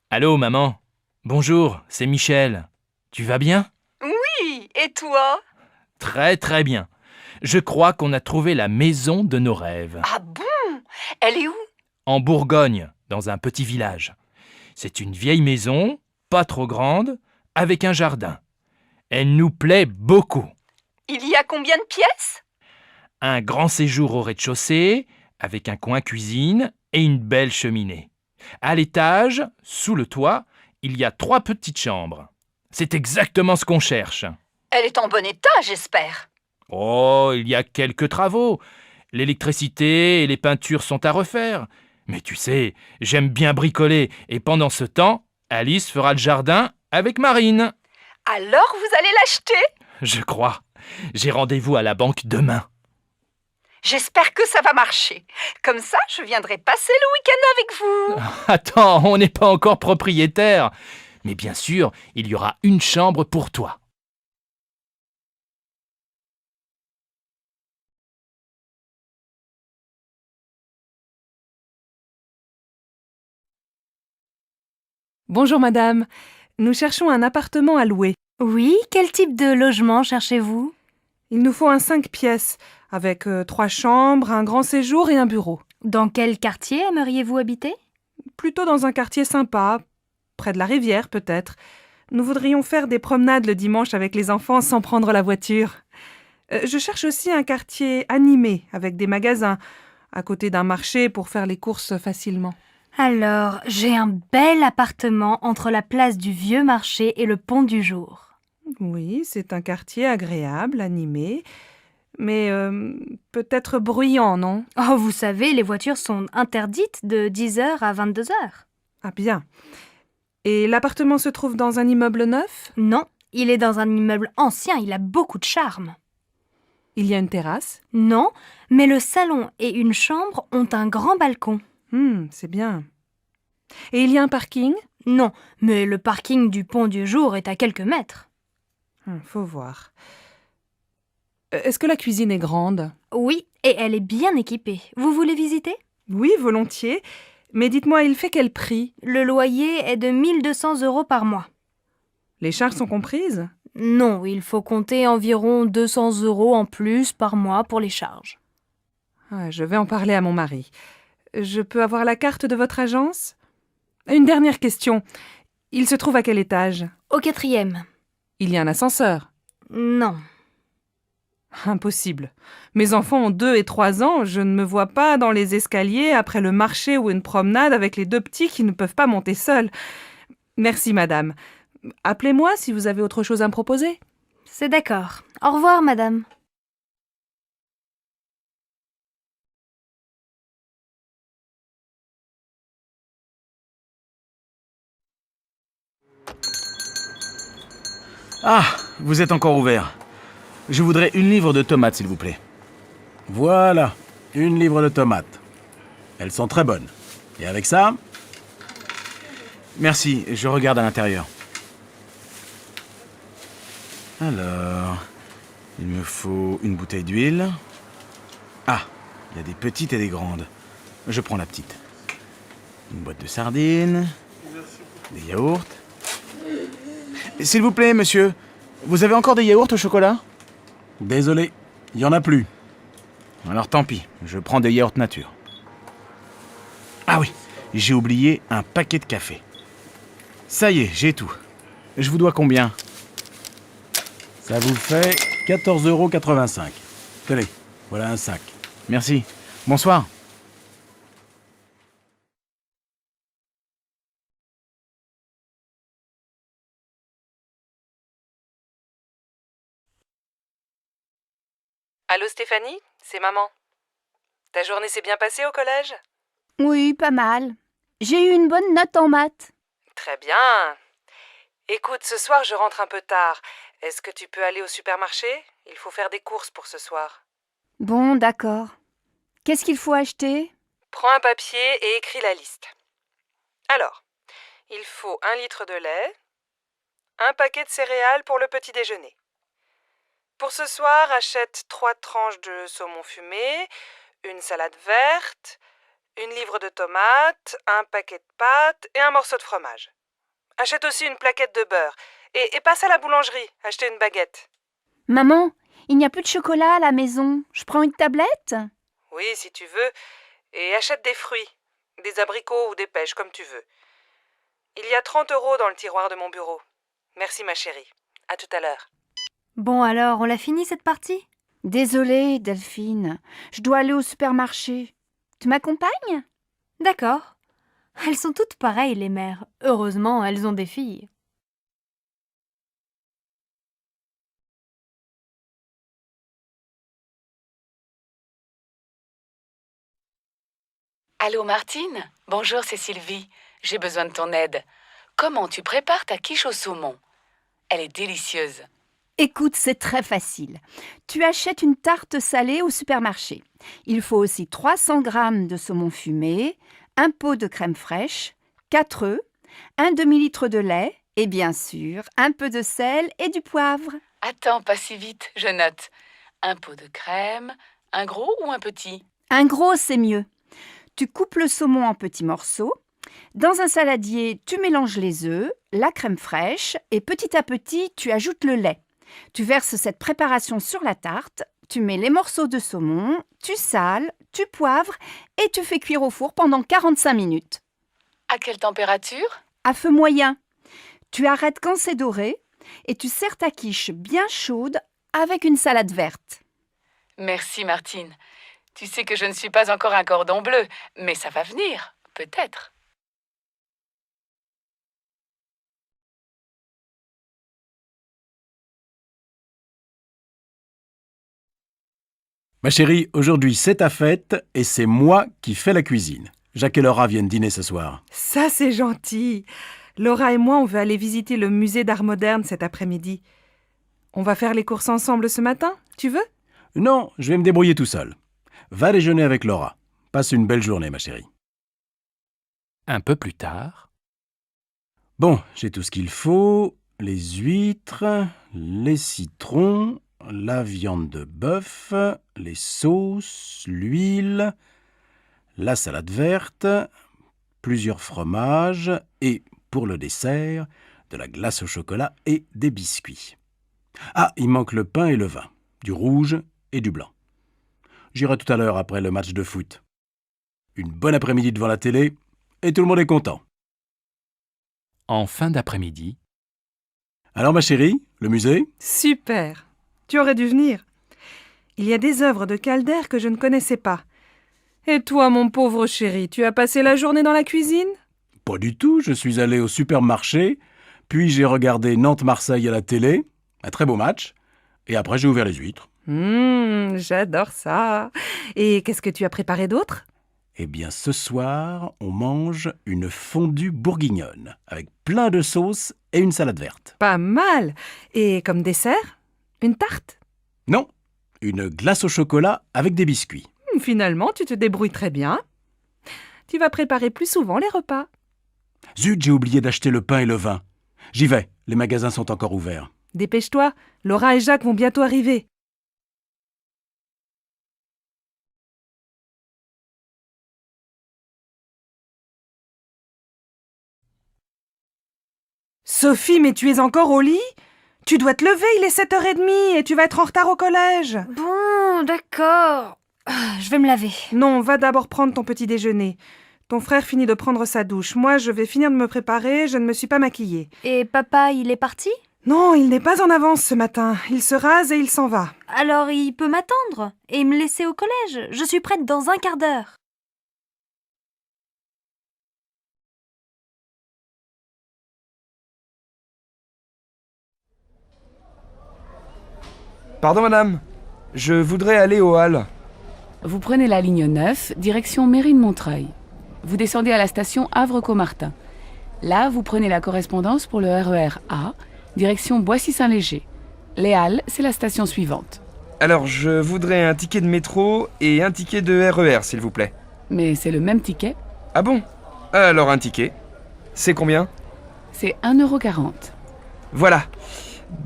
Allô, maman. Bonjour, c'est Michel. Tu vas bien? Oui, et toi? Très très bien. Je crois qu'on a trouvé la maison de nos rêves. Ah bon? Elle est où? En Bourgogne, dans un petit village. C'est une vieille maison, pas trop grande, avec un jardin. Elle nous plaît beaucoup. Il y a combien de pièces? Un grand séjour au rez-de-chaussée, avec un coin cuisine et une belle cheminée. À l'étage, sous le toit, il y a 3 petites chambres. C'est exactement ce qu'on cherche. Elle est en bon état, j'espère. Oh, il y a quelques travaux. L'électricité et les peintures sont à refaire. Mais tu sais, j'aime bien bricoler et pendant ce temps, Alice fera le jardin avec Marine. Alors vous allez l'acheter? Je crois. J'ai rendez-vous à la banque demain. J'espère que ça va marcher. Comme ça, je viendrai passer le week-end avec vous. Attends, on n'est pas encore propriétaire. Mais bien sûr, il y aura une chambre pour toi. Bonjour madame, nous cherchons un appartement à louer. Oui, quel type de logement cherchez-vous? Il nous faut un 5 pièces, avec 3 chambres, un grand séjour et un bureau. Dans quel quartier aimeriez-vous habiter? Plutôt dans un quartier sympa, près de la rivière peut-être. Nous voudrions faire des promenades le dimanche avec les enfants sans prendre la voiture. Je cherche aussi un quartier animé, avec des magasins, à côté d'un marché pour faire les courses facilement. Alors, j'ai un bel appartement entre la place du Vieux Marché et le Pont du Jour. Oui, c'est un quartier agréable, animé, mais peut-être bruyant, non? Oh, vous savez, les voitures sont interdites de 10h à 22h. Ah bien. Et l'appartement se trouve dans un immeuble neuf? Non, il est dans un immeuble ancien, il a beaucoup de charme. Il y a une terrasse? Non, mais le salon et une chambre ont un grand balcon. C'est bien. Et il y a un parking? Non, mais le parking du Pont du Jour est à quelques mètres. Faut voir. Est-ce que la cuisine est grande? Oui, et elle est bien équipée. Vous voulez visiter? Oui, volontiers. Mais dites-moi, il fait quel prix? Le loyer est de 1200 € par mois. Les charges sont comprises? Non, il faut compter environ 200 € en plus par mois pour les charges. Je vais en parler à mon mari. Je peux avoir la carte de votre agence? Une dernière question. Il se trouve à quel étage? Au 4e. Il y a un ascenseur? Non. Impossible. Mes enfants ont 2 et 3 ans, je ne me vois pas dans les escaliers après le marché ou une promenade avec les 2 petits qui ne peuvent pas monter seuls. Merci, madame. Appelez-moi si vous avez autre chose à me proposer. C'est d'accord. Au revoir, madame. Ah, vous êtes encore ouvert. Je voudrais 1 livre de tomates, s'il vous plaît. Voilà, 1 livre de tomates. Elles sont très bonnes. Et avec ça? Merci, je regarde à l'intérieur. Alors, il me faut une bouteille d'huile. Ah, il y a des petites et des grandes. Je prends la petite. Une boîte de sardines. Des yaourts. S'il vous plaît, monsieur, vous avez encore des yaourts au chocolat? Désolé, il n'y en a plus. Alors tant pis, je prends des yaourts nature. Ah oui, j'ai oublié un paquet de café. Ça y est, j'ai tout. Je vous dois combien? Ça vous fait 14,85 €. Tenez, voilà un sac. Merci. Bonsoir. Allô Stéphanie, c'est maman. Ta journée s'est bien passée au collège? Oui, pas mal. J'ai eu une bonne note en maths. Très bien. Écoute, ce soir je rentre un peu tard. Est-ce que tu peux aller au supermarché? Il faut faire des courses pour ce soir. Bon, d'accord. Qu'est-ce qu'il faut acheter? Prends un papier et écris la liste. Alors, il faut 1 litre de lait, un paquet de céréales pour le petit déjeuner. Pour ce soir, achète 3 tranches de saumon fumé, une salade verte, 1 livre de tomates, un paquet de pâtes et un morceau de fromage. Achète aussi une plaquette de beurre et passe à la boulangerie, acheter une baguette. Maman, il n'y a plus de chocolat à la maison. Je prends une tablette? Oui, si tu veux. Et achète des fruits, des abricots ou des pêches, comme tu veux. Il y a 30 € dans le tiroir de mon bureau. Merci ma chérie. À tout à l'heure. Bon alors, on l'a fini cette partie? Désolée, Delphine. Je dois aller au supermarché. Tu m'accompagnes? D'accord. Elles sont toutes pareilles, les mères. Heureusement, elles ont des filles. Allô Martine? Bonjour, c'est Sylvie. J'ai besoin de ton aide. Comment tu prépares ta quiche au saumon? Elle est délicieuse. Écoute, c'est très facile. Tu achètes une tarte salée au supermarché. Il faut aussi 300 g de saumon fumé, un pot de crème fraîche, 4 œufs, un demi-litre de lait et bien sûr, un peu de sel et du poivre. Attends, pas si vite, je note. Un pot de crème, un gros ou un petit? Un gros, c'est mieux. Tu coupes le saumon en petits morceaux. Dans un saladier, tu mélanges les œufs, la crème fraîche et petit à petit, tu ajoutes le lait. Tu verses cette préparation sur la tarte, tu mets les morceaux de saumon, tu sales, tu poivres et tu fais cuire au four pendant 45 minutes. À quelle température? À feu moyen. Tu arrêtes quand c'est doré et tu sers ta quiche bien chaude avec une salade verte. Merci Martine. Tu sais que je ne suis pas encore un cordon bleu, mais ça va venir, peut-être. Ma chérie, aujourd'hui c'est ta fête et c'est moi qui fais la cuisine. Jacques et Laura viennent dîner ce soir. Ça, c'est gentil. Laura et moi, on veut aller visiter le musée d'art moderne cet après-midi. On va faire les courses ensemble ce matin, tu veux? Non, je vais me débrouiller tout seul. Va déjeuner avec Laura. Passe une belle journée, ma chérie. Un peu plus tard. Bon, j'ai tout ce qu'il faut. Les huîtres, les citrons, la viande de bœuf, les sauces, l'huile, la salade verte, plusieurs fromages et, pour le dessert, de la glace au chocolat et des biscuits. Ah, il manque le pain et le vin, du rouge et du blanc. J'irai tout à l'heure après le match de foot. Une bonne après-midi devant la télé et tout le monde est content. En fin d'après-midi. Alors ma chérie, le musée? Super. Tu aurais dû venir. Il y a des œuvres de Calder que je ne connaissais pas. Et toi, mon pauvre chéri, tu as passé la journée dans la cuisine? Pas du tout, je suis allé au supermarché, puis j'ai regardé Nantes-Marseille à la télé, un très beau match, et après j'ai ouvert les huîtres. J'adore ça. Et qu'est-ce que tu as préparé d'autre? Eh bien, ce soir, on mange une fondue bourguignonne, avec plein de sauces et une salade verte. Pas mal. Et comme dessert? Une tarte? Non, une glace au chocolat avec des biscuits. Finalement, tu te débrouilles très bien. Tu vas préparer plus souvent les repas. Zut, j'ai oublié d'acheter le pain et le vin. J'y vais, les magasins sont encore ouverts. Dépêche-toi, Laura et Jacques vont bientôt arriver. Sophie, mais tu es encore au lit? Tu dois te lever, il est 7h30 et tu vas être en retard au collège. Bon, d'accord. Je vais me laver. Non, va d'abord prendre ton petit déjeuner. Ton frère finit de prendre sa douche. Moi, je vais finir de me préparer, je ne me suis pas maquillée. Et papa, il est parti? Non, il n'est pas en avance ce matin. Il se rase et il s'en va. Alors il peut m'attendre et me laisser au collège. Je suis prête dans un quart d'heure. Pardon madame, je voudrais aller au Halles. Vous prenez la ligne 9, direction mairie de Montreuil. Vous descendez à la station Havre-Caumartin. Là, vous prenez la correspondance pour le RER A, direction Boissy-Saint-Léger. Les Halles, c'est la station suivante. Alors, je voudrais un ticket de métro et un ticket de RER, s'il vous plaît. Mais c'est le même ticket. Ah bon? Alors un ticket. C'est combien? C'est 1,40 €. Voilà.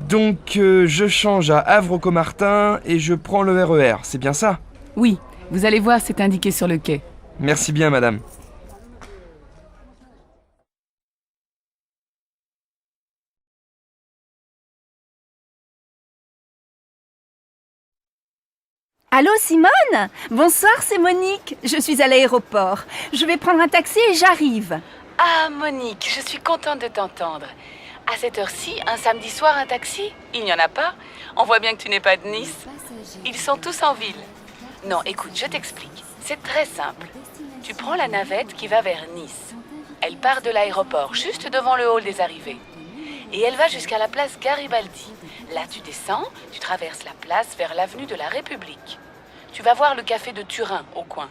Donc, je change à Havre-Caumartin et je prends le RER, c'est bien ça? Oui, vous allez voir, c'est indiqué sur le quai. Merci bien, madame. Allô Simone? Bonsoir, c'est Monique. Je suis à l'aéroport. Je vais prendre un taxi et j'arrive. Ah, Monique, je suis contente de t'entendre. À cette heure-ci, un samedi soir, un taxi? Il n'y en a pas. On voit bien que tu n'es pas de Nice. Ils sont tous en ville. Non, écoute, je t'explique. C'est très simple. Tu prends la navette qui va vers Nice. Elle part de l'aéroport, juste devant le hall des arrivées. Et elle va jusqu'à la place Garibaldi. Là, tu descends, tu traverses la place vers l'avenue de la République. Tu vas voir le café de Turin, au coin.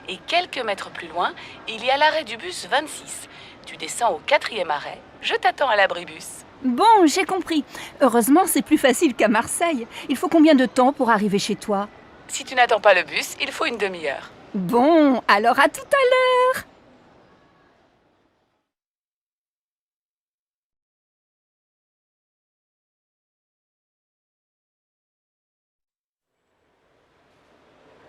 Et quelques mètres plus loin, il y a l'arrêt du bus 26. Tu descends au 4e arrêt. Je t'attends à l'abribus. Bon, j'ai compris. Heureusement, c'est plus facile qu'à Marseille. Il faut combien de temps pour arriver chez toi? Si tu n'attends pas le bus, il faut une demi-heure. Bon, alors à tout à l'heure.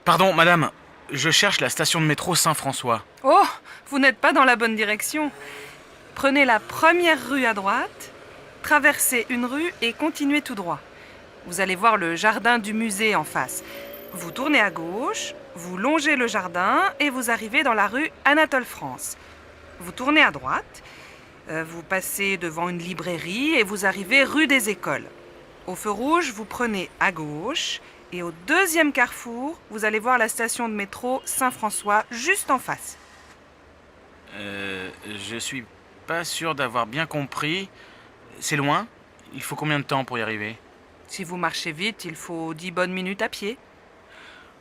Pardon, madame, je cherche la station de métro Saint-François. Oh, vous n'êtes pas dans la bonne direction. Prenez la première rue à droite, traversez une rue et continuez tout droit. Vous allez voir le jardin du musée en face. Vous tournez à gauche, vous longez le jardin et vous arrivez dans la rue Anatole France. Vous tournez à droite, vous passez devant une librairie et vous arrivez rue des Écoles. Au feu rouge, vous prenez à gauche et au deuxième carrefour, vous allez voir la station de métro Saint-François juste en face. Je suis pas sûr d'avoir bien compris. C'est loin? Il faut combien de temps pour y arriver? Si vous marchez vite, il faut 10 bonnes minutes à pied.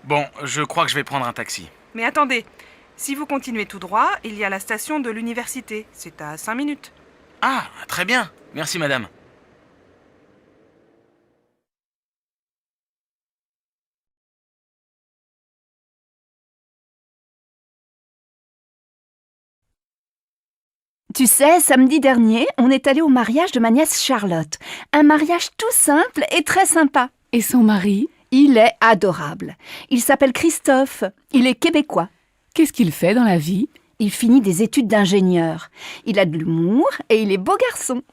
Bon, je crois que je vais prendre un taxi. Mais attendez, si vous continuez tout droit, il y a la station de l'université. C'est à 5 minutes. Ah, très bien. Merci, madame. Tu sais, samedi dernier, on est allé au mariage de ma nièce Charlotte. Un mariage tout simple et très sympa. Et son mari? Il est adorable. Il s'appelle Christophe. Il est québécois. Qu'est-ce qu'il fait dans la vie? Il finit des études d'ingénieur. Il a de l'humour et il est beau garçon.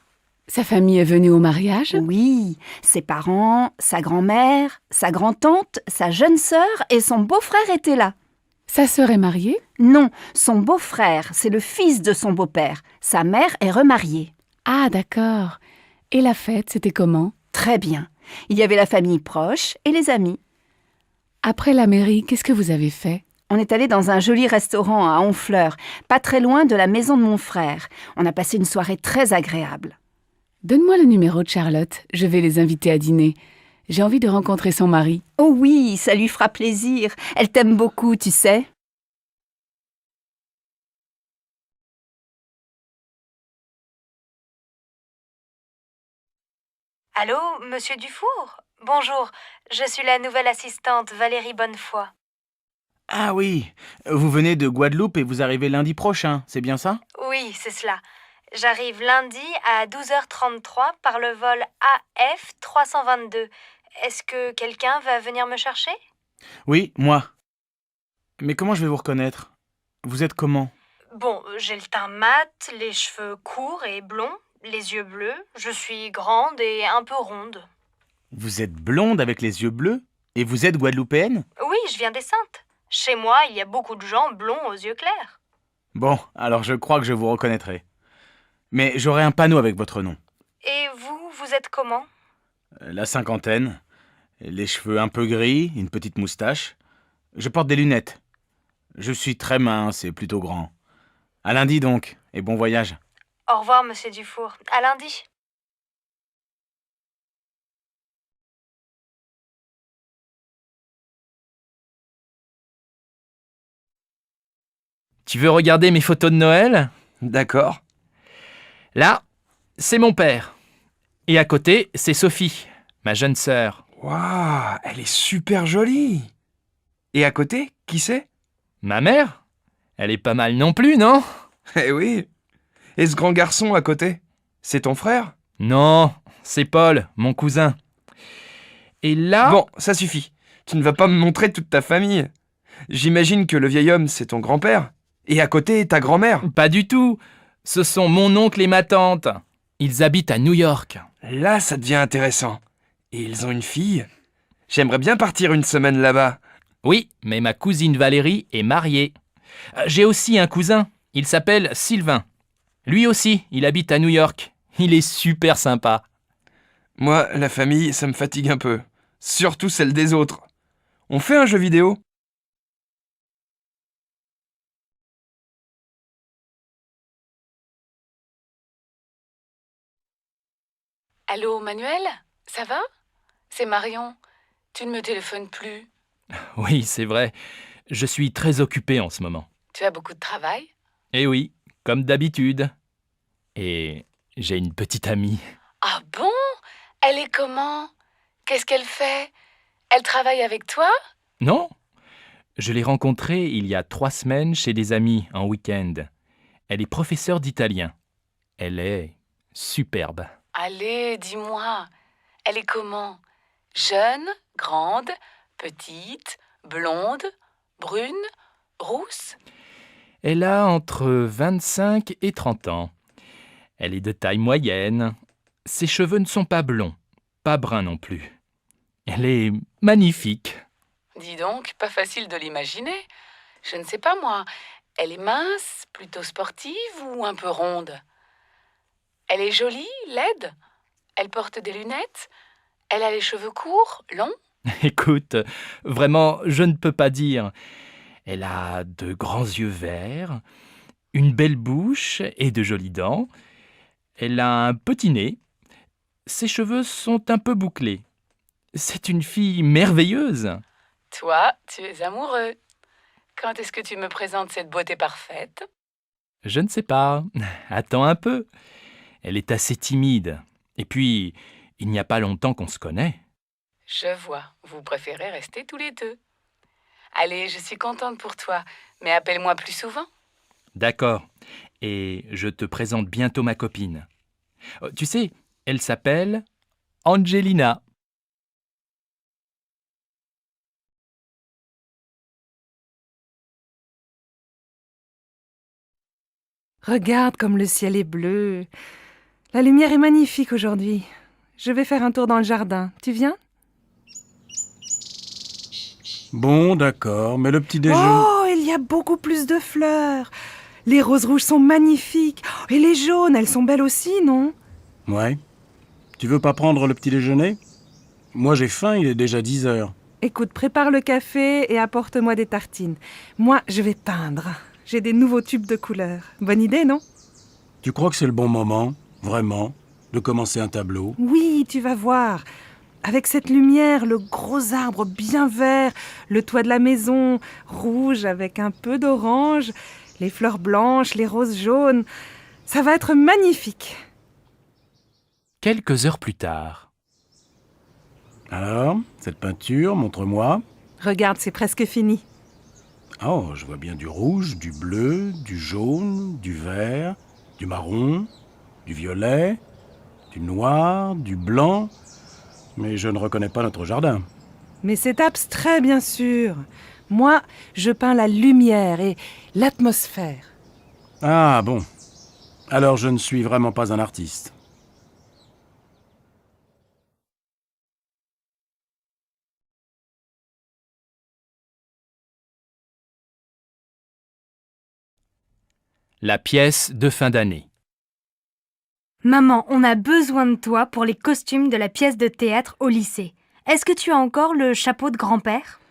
Sa famille est venue au mariage? Oui, ses parents, sa grand-mère, sa grand-tante, sa jeune sœur et son beau-frère étaient là. Sa sœur est mariée? Non, son beau-frère, c'est le fils de son beau-père. Sa mère est remariée. Ah, d'accord. Et la fête, c'était comment? Très bien. Il y avait la famille proche et les amis. Après la mairie, qu'est-ce que vous avez fait? On est allé dans un joli restaurant à Honfleur, pas très loin de la maison de mon frère. On a passé une soirée très agréable. Donne-moi le numéro de Charlotte, je vais les inviter à dîner. J'ai envie de rencontrer son mari. Oh oui, ça lui fera plaisir. Elle t'aime beaucoup, tu sais. Allô, monsieur Dufour? Bonjour, je suis la nouvelle assistante Valérie Bonnefoy. Ah oui, vous venez de Guadeloupe et vous arrivez lundi prochain, c'est bien ça? Oui, c'est cela. J'arrive lundi à 12h33 par le vol AF 322. Est-ce que quelqu'un va venir me chercher? Oui, moi. Mais comment je vais vous reconnaître? Vous êtes comment? Bon, j'ai le teint mat, les cheveux courts et blonds, les yeux bleus. Je suis grande et un peu ronde. Vous êtes blonde avec les yeux bleus? Et vous êtes guadeloupéenne? Oui, je viens des Saintes. Chez moi, il y a beaucoup de gens blonds aux yeux clairs. Bon, alors je crois que je vous reconnaîtrai. Mais j'aurai un panneau avec votre nom. Et vous êtes comment? La cinquantaine, les cheveux un peu gris, une petite moustache. Je porte des lunettes. Je suis très mince et plutôt grand. À lundi donc, et bon voyage. Au revoir, monsieur Dufour. À lundi. Tu veux regarder mes photos de Noël? D'accord. Là, c'est mon père. Et à côté, c'est Sophie, ma jeune sœur. Waouh, elle est super jolie. Et à côté, qui c'est? Ma mère? Elle est pas mal non plus, non? Eh oui. Et ce grand garçon à côté, c'est ton frère? Non, c'est Paul, mon cousin. Et là... Bon, ça suffit. Tu ne vas pas me montrer toute ta famille. J'imagine que le vieil homme, c'est ton grand-père. Et à côté, ta grand-mère. Pas du tout. Ce sont mon oncle et ma tante. Ils habitent à New York. Là, ça devient intéressant. Et ils ont une fille? J'aimerais bien partir une semaine là-bas. Oui, mais ma cousine Valérie est mariée. J'ai aussi un cousin. Il s'appelle Sylvain. Lui aussi, il habite à New York. Il est super sympa. Moi, la famille, ça me fatigue un peu. Surtout celle des autres. On fait un jeu vidéo? Allô, Manuel? Ça va? C'est Marion. Tu ne me téléphones plus. Oui, c'est vrai. Je suis très occupé en ce moment. Tu as beaucoup de travail? Eh oui, comme d'habitude. Et j'ai une petite amie. Ah bon? Elle est comment? Qu'est-ce qu'elle fait? Elle travaille avec toi? Non? Je l'ai rencontrée il y a 3 semaines chez des amis en week-end. Elle est professeure d'italien. Elle est superbe. Allez, dis-moi. Elle est comment? Jeune, grande, petite, blonde, brune, rousse? Elle a entre 25 et 30 ans. Elle est de taille moyenne. Ses cheveux ne sont pas blonds, pas bruns non plus. Elle est magnifique. Dis donc, pas facile de l'imaginer. Je ne sais pas moi. Elle est mince, plutôt sportive ou un peu ronde? Elle est jolie, laide? Elle porte des lunettes? Elle a les cheveux courts, longs? Écoute, vraiment, je ne peux pas dire. Elle a de grands yeux verts, une belle bouche et de jolies dents. Elle a un petit nez. Ses cheveux sont un peu bouclés. C'est une fille merveilleuse. Toi, tu es amoureux. Quand est-ce que tu me présentes cette beauté parfaite? Je ne sais pas. Attends un peu. Elle est assez timide. Et puis, il n'y a pas longtemps qu'on se connaît. Je vois, vous préférez rester tous les deux. Allez, je suis contente pour toi, mais appelle-moi plus souvent. D'accord. Et je te présente bientôt ma copine. Tu sais, elle s'appelle Angelina. Regarde comme le ciel est bleu. La lumière est magnifique aujourd'hui. Je vais faire un tour dans le jardin. Tu viens? Bon, d'accord, mais le petit déjeuner... Oh, il y a beaucoup plus de fleurs. Les roses rouges sont magnifiques. Et les jaunes, elles sont belles aussi, non? Ouais. Tu veux pas prendre le petit déjeuner? Moi j'ai faim, il est déjà 10 heures. Écoute, prépare le café et apporte-moi des tartines. Moi, je vais peindre. J'ai des nouveaux tubes de couleurs. Bonne idée, non? Tu crois que c'est le bon moment, vraiment, de commencer un tableau? Oui, tu vas voir. Avec cette lumière, le gros arbre bien vert, le toit de la maison, rouge avec un peu d'orange, les fleurs blanches, les roses jaunes. Ça va être magnifique. Quelques heures plus tard. Alors, cette peinture, montre-moi. Regarde, c'est presque fini. Oh, je vois bien du rouge, du bleu, du jaune, du vert, du marron, du violet, du noir, du blanc. Mais je ne reconnais pas notre jardin. Mais c'est abstrait, bien sûr. Moi, je peins la lumière et l'atmosphère. Ah bon. Alors je ne suis vraiment pas un artiste. La pièce de fin d'année. Maman, on a besoin de toi pour les costumes de la pièce de théâtre au lycée. Est-ce que tu as encore le chapeau de grand-père?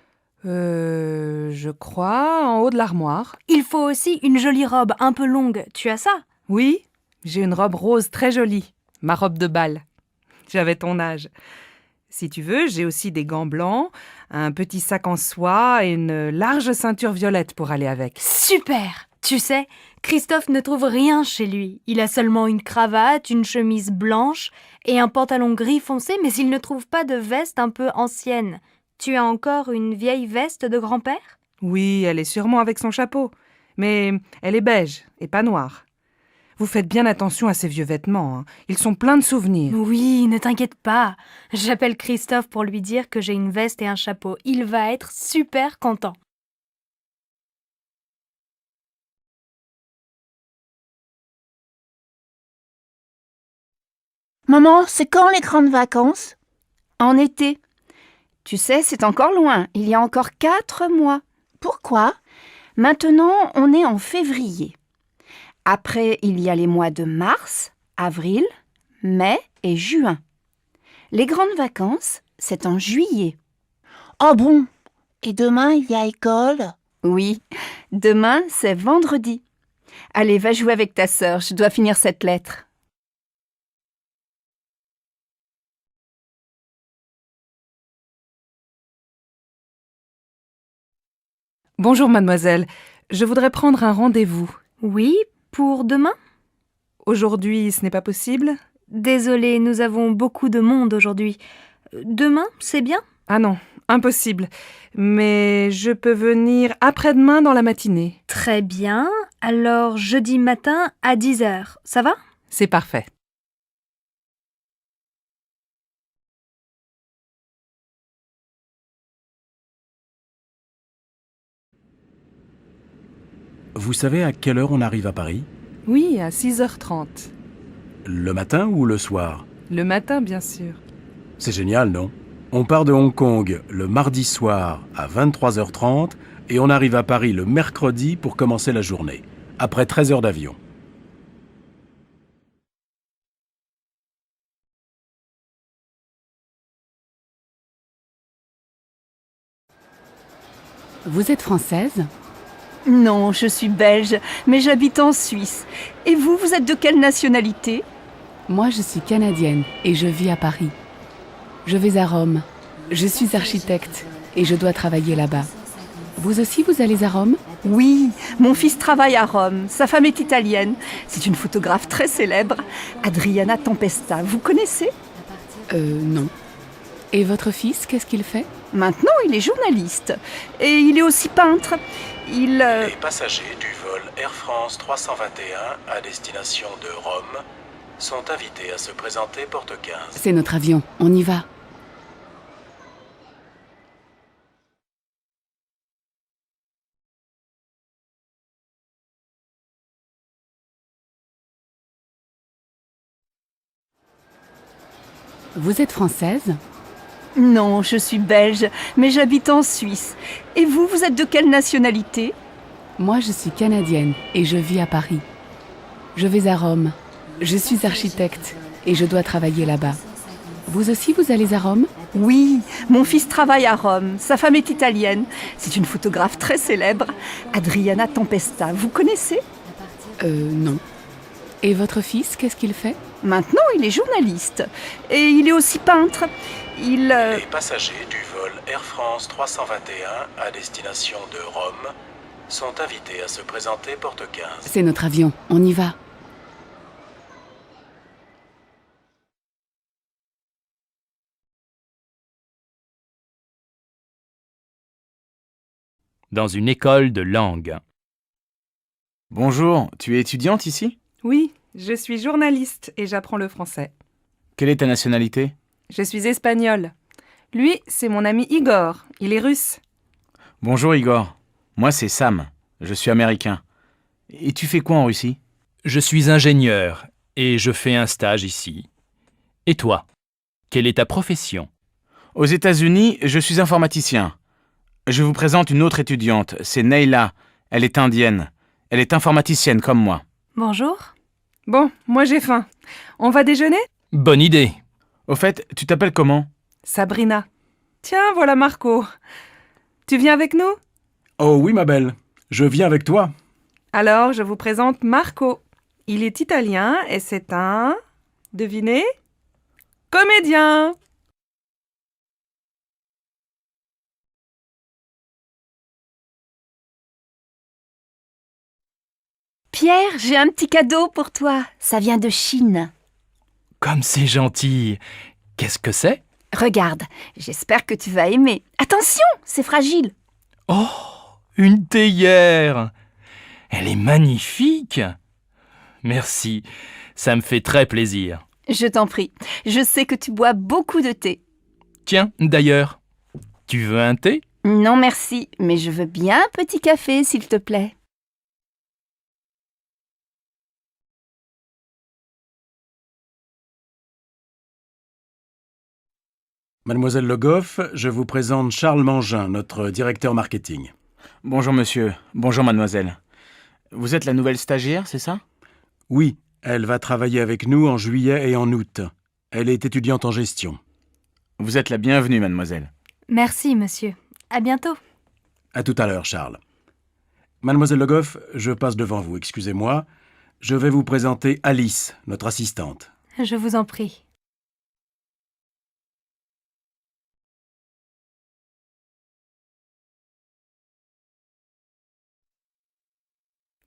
Je crois, en haut de l'armoire. Il faut aussi une jolie robe un peu longue. Tu as ça? Oui, j'ai une robe rose très jolie. Ma robe de bal. J'avais ton âge. Si tu veux, j'ai aussi des gants blancs, un petit sac en soie et une large ceinture violette pour aller avec. Super! Tu sais, Christophe ne trouve rien chez lui. Il a seulement une cravate, une chemise blanche et un pantalon gris foncé, mais il ne trouve pas de veste un peu ancienne. Tu as encore une vieille veste de grand-père? Oui, elle est sûrement avec son chapeau. Mais elle est beige et pas noire. Vous faites bien attention à ces vieux vêtements, hein. Ils sont pleins de souvenirs. Oui, ne t'inquiète pas. J'appelle Christophe pour lui dire que j'ai une veste et un chapeau. Il va être super content. Maman, c'est quand les grandes vacances? En été. Tu sais, c'est encore loin. Il y a encore 4 mois. Pourquoi? Maintenant, on est en février. Après, il y a les mois de mars, avril, mai et juin. Les grandes vacances, c'est en juillet. Oh bon? Et demain, il y a école? Oui, demain, c'est vendredi. Allez, va jouer avec ta sœur, je dois finir cette lettre. Bonjour mademoiselle, je voudrais prendre un rendez-vous. Oui, pour demain? Aujourd'hui, ce n'est pas possible? Désolée, nous avons beaucoup de monde aujourd'hui. Demain, c'est bien? Ah non, impossible. Mais je peux venir après-demain dans la matinée. Très bien. Alors, jeudi matin à 10h, ça va? C'est parfait. Vous savez à quelle heure on arrive à Paris? Oui, à 6h30. Le matin ou le soir? Le matin, bien sûr. C'est génial, non? On part de Hong Kong le mardi soir à 23h30 et on arrive à Paris le mercredi pour commencer la journée, après 13 heures d'avion. Vous êtes française? Non, je suis belge, mais j'habite en Suisse. Et vous, vous êtes de quelle nationalité? Moi, je suis canadienne et je vis à Paris. Je vais à Rome. Je suis architecte et je dois travailler là-bas. Vous aussi, vous allez à Rome? Oui, mon fils travaille à Rome. Sa femme est italienne. C'est une photographe très célèbre, Adriana Tempesta. Vous connaissez? Non. Et votre fils, qu'est-ce qu'il fait? Maintenant, il est journaliste. Et il est aussi peintre. Les passagers du vol Air France 321 à destination de Rome sont invités à se présenter porte 15. C'est notre avion, on y va. Vous êtes française? Non, je suis belge, mais j'habite en Suisse. Et vous, vous êtes de quelle nationalité? Moi, je suis canadienne et je vis à Paris. Je vais à Rome. Je suis architecte et je dois travailler là-bas. Vous aussi, vous allez à Rome? Oui, mon fils travaille à Rome. Sa femme est italienne. C'est une photographe très célèbre, Adriana Tempesta. Vous connaissez? Non. Et votre fils, qu'est-ce qu'il fait? Maintenant, il est journaliste. Et il est aussi peintre. Les passagers du vol Air France 321 à destination de Rome sont invités à se présenter porte 15. C'est notre avion, on y va. Dans une école de langue. Bonjour, tu es étudiante ici? Oui, je suis journaliste et j'apprends le français. Quelle est ta nationalité? Je suis espagnole. Lui, c'est mon ami Igor. Il est russe. Bonjour Igor. Moi, c'est Sam. Je suis américain. Et tu fais quoi en Russie? Je suis ingénieur et je fais un stage ici. Et toi? Quelle est ta profession? Aux États-Unis, je suis informaticien. Je vous présente une autre étudiante. C'est Neila. Elle est indienne. Elle est informaticienne comme moi. Bonjour. Bon, moi j'ai faim. On va déjeuner? Bonne idée. Au fait, tu t'appelles comment? Sabrina. Tiens, voilà Marco. Tu viens avec nous? Oh oui, ma belle. Je viens avec toi. Alors, je vous présente Marco. Il est italien et c'est un... Devinez? Comédien! Pierre, j'ai un petit cadeau pour toi. Ça vient de Chine. Comme c'est gentil. Qu'est-ce que c'est? Regarde, j'espère que tu vas aimer. Attention, c'est fragile. Oh, une théière. Elle est magnifique. Merci, ça me fait très plaisir. Je t'en prie, je sais que tu bois beaucoup de thé. Tiens, d'ailleurs, tu veux un thé? Non merci, mais je veux bien un petit café, s'il te plaît. Mademoiselle Le Goff, je vous présente Charles Mangin, notre directeur marketing. Bonjour monsieur, bonjour mademoiselle. Vous êtes la nouvelle stagiaire, c'est ça? Oui, Elle va travailler avec nous en juillet et en août. Elle est étudiante en gestion. Vous êtes la bienvenue, mademoiselle. Merci, monsieur. À bientôt. À tout à l'heure, Charles. Mademoiselle Le Goff, je passe devant vous, excusez-moi. Je vais vous présenter Alice, notre assistante. Je vous en prie.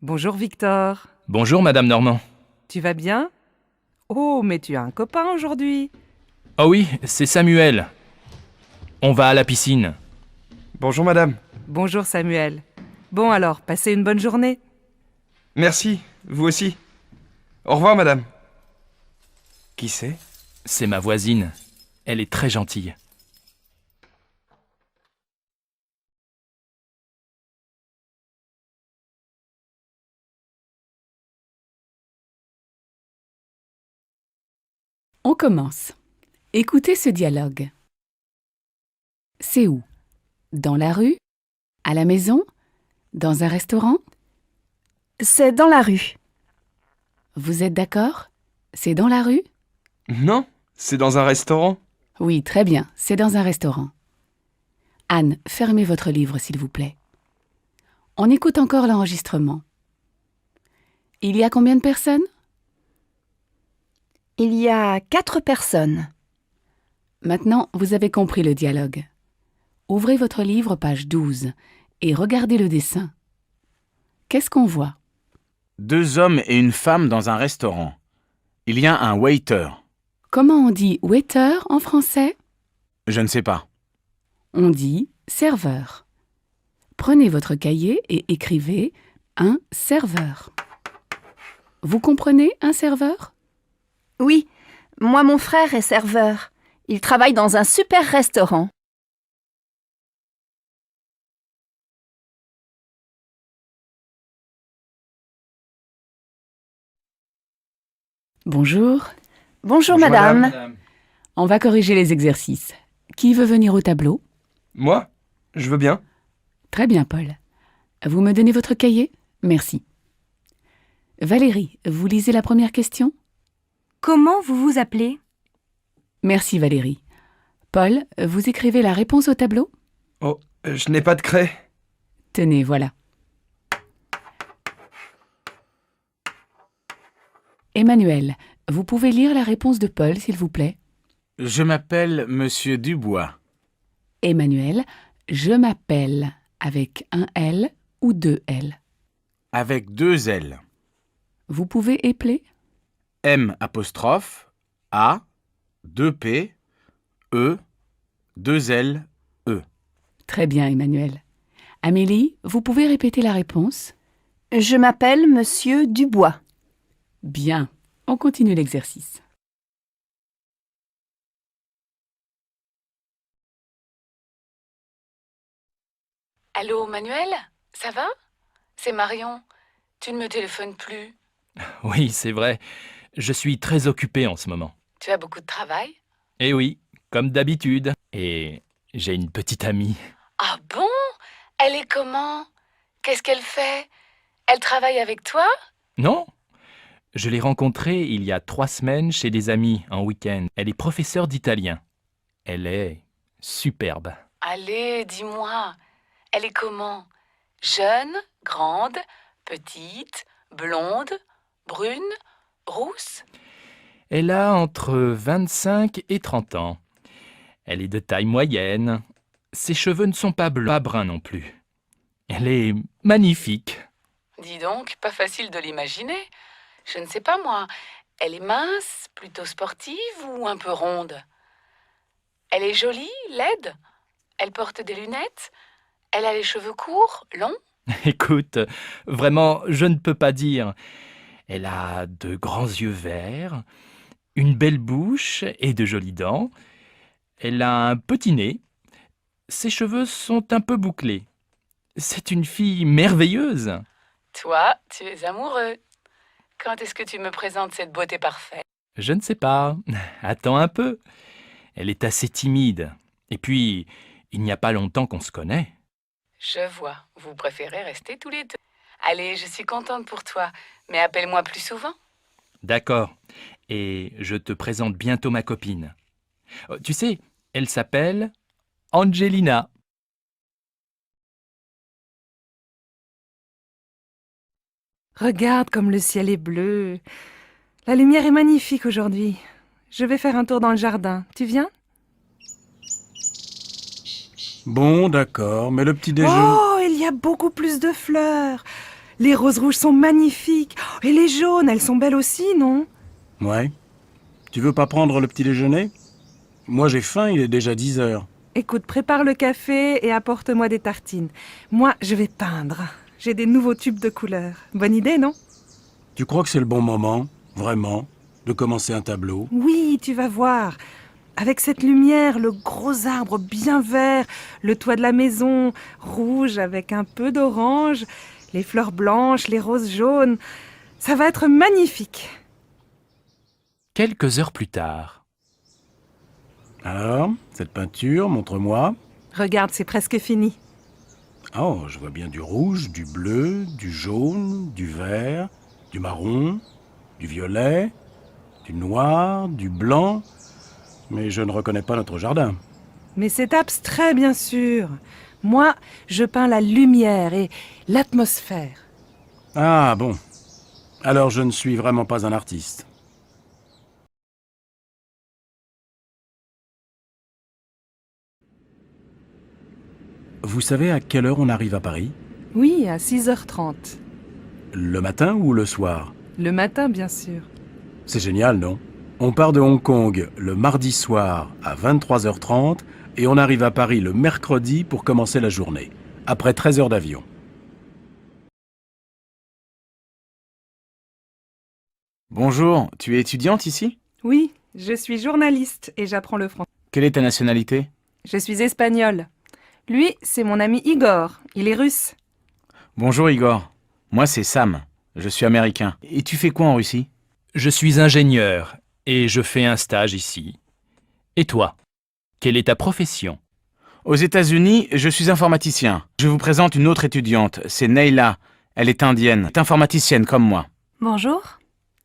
Bonjour Victor. Bonjour, Madame Normand. Tu vas bien? Oh, mais tu as un copain aujourd'hui. Oh oui, c'est Samuel. On va à la piscine. Bonjour madame. Bonjour Samuel. Bon alors, passez une bonne journée. Merci, vous aussi. Au revoir madame. Qui c'est? C'est ma voisine. Elle est très gentille. On commence. Écoutez ce dialogue. C'est où? Dans la rue? À la maison? Dans un restaurant? C'est dans la rue. Vous êtes d'accord? C'est dans la rue? Non, c'est dans un restaurant. Oui, très bien, c'est dans un restaurant. Anne, fermez votre livre, s'il vous plaît. On écoute encore l'enregistrement. Il y a combien de personnes? Il y a 4 personnes. Maintenant, vous avez compris le dialogue. Ouvrez votre livre, page 12, et regardez le dessin. Qu'est-ce qu'on voit? 2 hommes et une femme dans un restaurant. Il y a un waiter. Comment on dit waiter en français? Je ne sais pas. On dit serveur. Prenez votre cahier et écrivez un serveur. Vous comprenez un serveur? Oui, moi mon frère est serveur. Il travaille dans un super restaurant. Bonjour. Bonjour madame. On va corriger les exercices. Qui veut venir au tableau? Moi? Je veux bien. Très bien, Paul. Vous me donnez votre cahier? Merci. Valérie, vous lisez la première question? Comment vous vous appelez? Merci Valérie. Paul, vous écrivez la réponse au tableau? Oh, je n'ai pas de craie. Tenez, voilà. Emmanuel, vous pouvez lire la réponse de Paul, s'il vous plaît? Je m'appelle Monsieur Dubois. Emmanuel, je m'appelle avec un L ou 2 L? Avec 2 L. Vous pouvez épeler? M apostrophe A 2 P E 2 L E. Très bien, Emmanuel. Amélie, vous pouvez répéter la réponse? Je m'appelle Monsieur Dubois. Bien, on continue l'exercice. Allô, Manuel? Ça va? C'est Marion. Tu ne me téléphones plus. Oui, c'est vrai. Je suis très occupé en ce moment. Tu as beaucoup de travail? Eh oui, comme d'habitude. Et j'ai une petite amie. Ah bon? Elle est comment? Qu'est-ce qu'elle fait? Elle travaille avec toi? Non? Je l'ai rencontrée il y a 3 semaines chez des amis en week-end. Elle est professeure d'italien. Elle est superbe. Allez, dis-moi. Elle est comment? Jeune, grande, petite, blonde, brune, rousse? Elle a entre 25 et 30 ans. Elle est de taille moyenne. Ses cheveux ne sont pas blancs, pas bruns non plus. Elle est magnifique. Dis donc, pas facile de l'imaginer. Je ne sais pas moi. Elle est mince, plutôt sportive ou un peu ronde? Elle est jolie, laide? Elle porte des lunettes? Elle a les cheveux courts, longs? Écoute, vraiment, je ne peux pas dire. Elle a de grands yeux verts, une belle bouche et de jolies dents. Elle a un petit nez. Ses cheveux sont un peu bouclés. C'est une fille merveilleuse. Toi, tu es amoureux. Quand est-ce que tu me présentes cette beauté parfaite? Je ne sais pas. Attends un peu. Elle est assez timide. Et puis, il n'y a pas longtemps qu'on se connaît. Je vois. Vous préférez rester tous les deux. Allez, je suis contente pour toi. Mais appelle-moi plus souvent. D'accord. Et je te présente bientôt ma copine. Tu sais, elle s'appelle Angelina. Regarde comme le ciel est bleu. La lumière est magnifique aujourd'hui. Je vais faire un tour dans le jardin. Tu viens? Bon, d'accord, mais le petit déjeuner... Oh, il y a beaucoup plus de fleurs. Les roses rouges sont magnifiques. Et les jaunes, elles sont belles aussi, non? Ouais. Tu veux pas prendre le petit déjeuner? Moi j'ai faim, il est déjà 10 heures. Écoute, prépare le café et apporte-moi des tartines. Moi, je vais peindre. J'ai des nouveaux tubes de couleurs. Bonne idée, non? Tu crois que c'est le bon moment, vraiment, de commencer un tableau? Oui, tu vas voir. Avec cette lumière, le gros arbre bien vert, le toit de la maison rouge avec un peu d'orange, les fleurs blanches, les roses jaunes. Ça va être magnifique. Quelques heures plus tard. Alors, cette peinture, montre-moi. Regarde, c'est presque fini. Oh, je vois bien du rouge, du bleu, du jaune, du vert, du marron, du violet, du noir, du blanc. Mais je ne reconnais pas notre jardin. Mais c'est abstrait, bien sûr. Moi, je peins la lumière et l'atmosphère. Ah bon. Alors je ne suis vraiment pas un artiste. Vous savez à quelle heure on arrive à Paris? Oui, à 6h30. Le matin ou le soir? Le matin, bien sûr. C'est génial, non? On part de Hong Kong le mardi soir à 23h30 et on arrive à Paris le mercredi pour commencer la journée, après 13 heures d'avion. Bonjour, tu es étudiante ici? Oui, je suis journaliste et j'apprends le français. Quelle est ta nationalité? Je suis espagnole. Lui, c'est mon ami Igor. Il est russe. Bonjour Igor. Moi c'est Sam. Je suis américain. Et tu fais quoi en Russie? Je suis ingénieur et je fais un stage ici. Et toi? Quelle est ta profession? Aux États-Unis, je suis informaticien. Je vous présente une autre étudiante, c'est Neila. Elle est indienne, elle est informaticienne comme moi. Bonjour.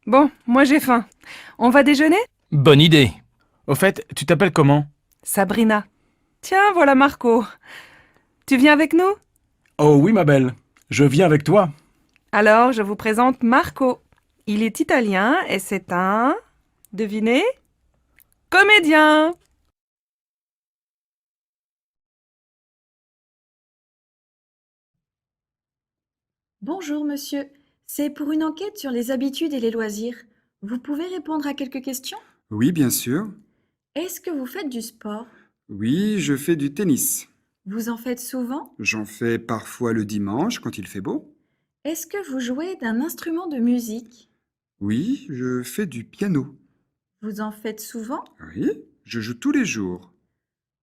Bon, moi j'ai faim. On va déjeuner? Bonne idée. Au fait, tu t'appelles comment? Sabrina. Tiens, voilà Marco. Tu viens avec nous? Oh oui, ma belle, je viens avec toi. Alors, je vous présente Marco. Il est italien et c'est un... Devinez? Comédien! Bonjour monsieur, c'est pour une enquête sur les habitudes et les loisirs. Vous pouvez répondre à quelques questions? Oui, bien sûr. Est-ce que vous faites du sport? Oui, je fais du tennis. Vous en faites souvent? J'en fais parfois le dimanche quand il fait beau. Est-ce que vous jouez d'un instrument de musique? Oui, je fais du piano. Vous en faites souvent? Oui, je joue tous les jours.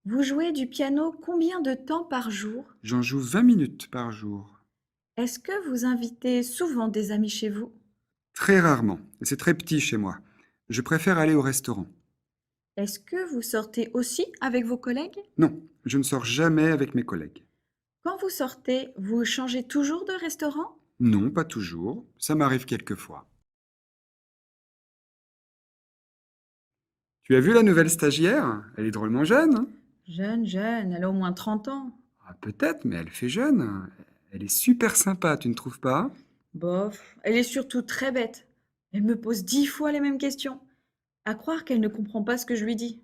Vous jouez du piano combien de temps par jour? J'en joue 20 minutes par jour. Est-ce que vous invitez souvent des amis chez vous? Très rarement. C'est très petit chez moi. Je préfère aller au restaurant. Est-ce que vous sortez aussi avec vos collègues? Non, je ne sors jamais avec mes collègues. Quand vous sortez, vous changez toujours de restaurant? Non, pas toujours. Ça m'arrive quelquefois. Tu as vu la nouvelle stagiaire? Elle est drôlement jeune. Hein? Jeune, elle a au moins 30 ans. Ah, peut-être, mais elle fait jeune. Elle est super sympa, tu ne trouves pas? Bof, elle est surtout très bête. Elle me pose 10 fois les mêmes questions. À croire qu'elle ne comprend pas ce que je lui dis.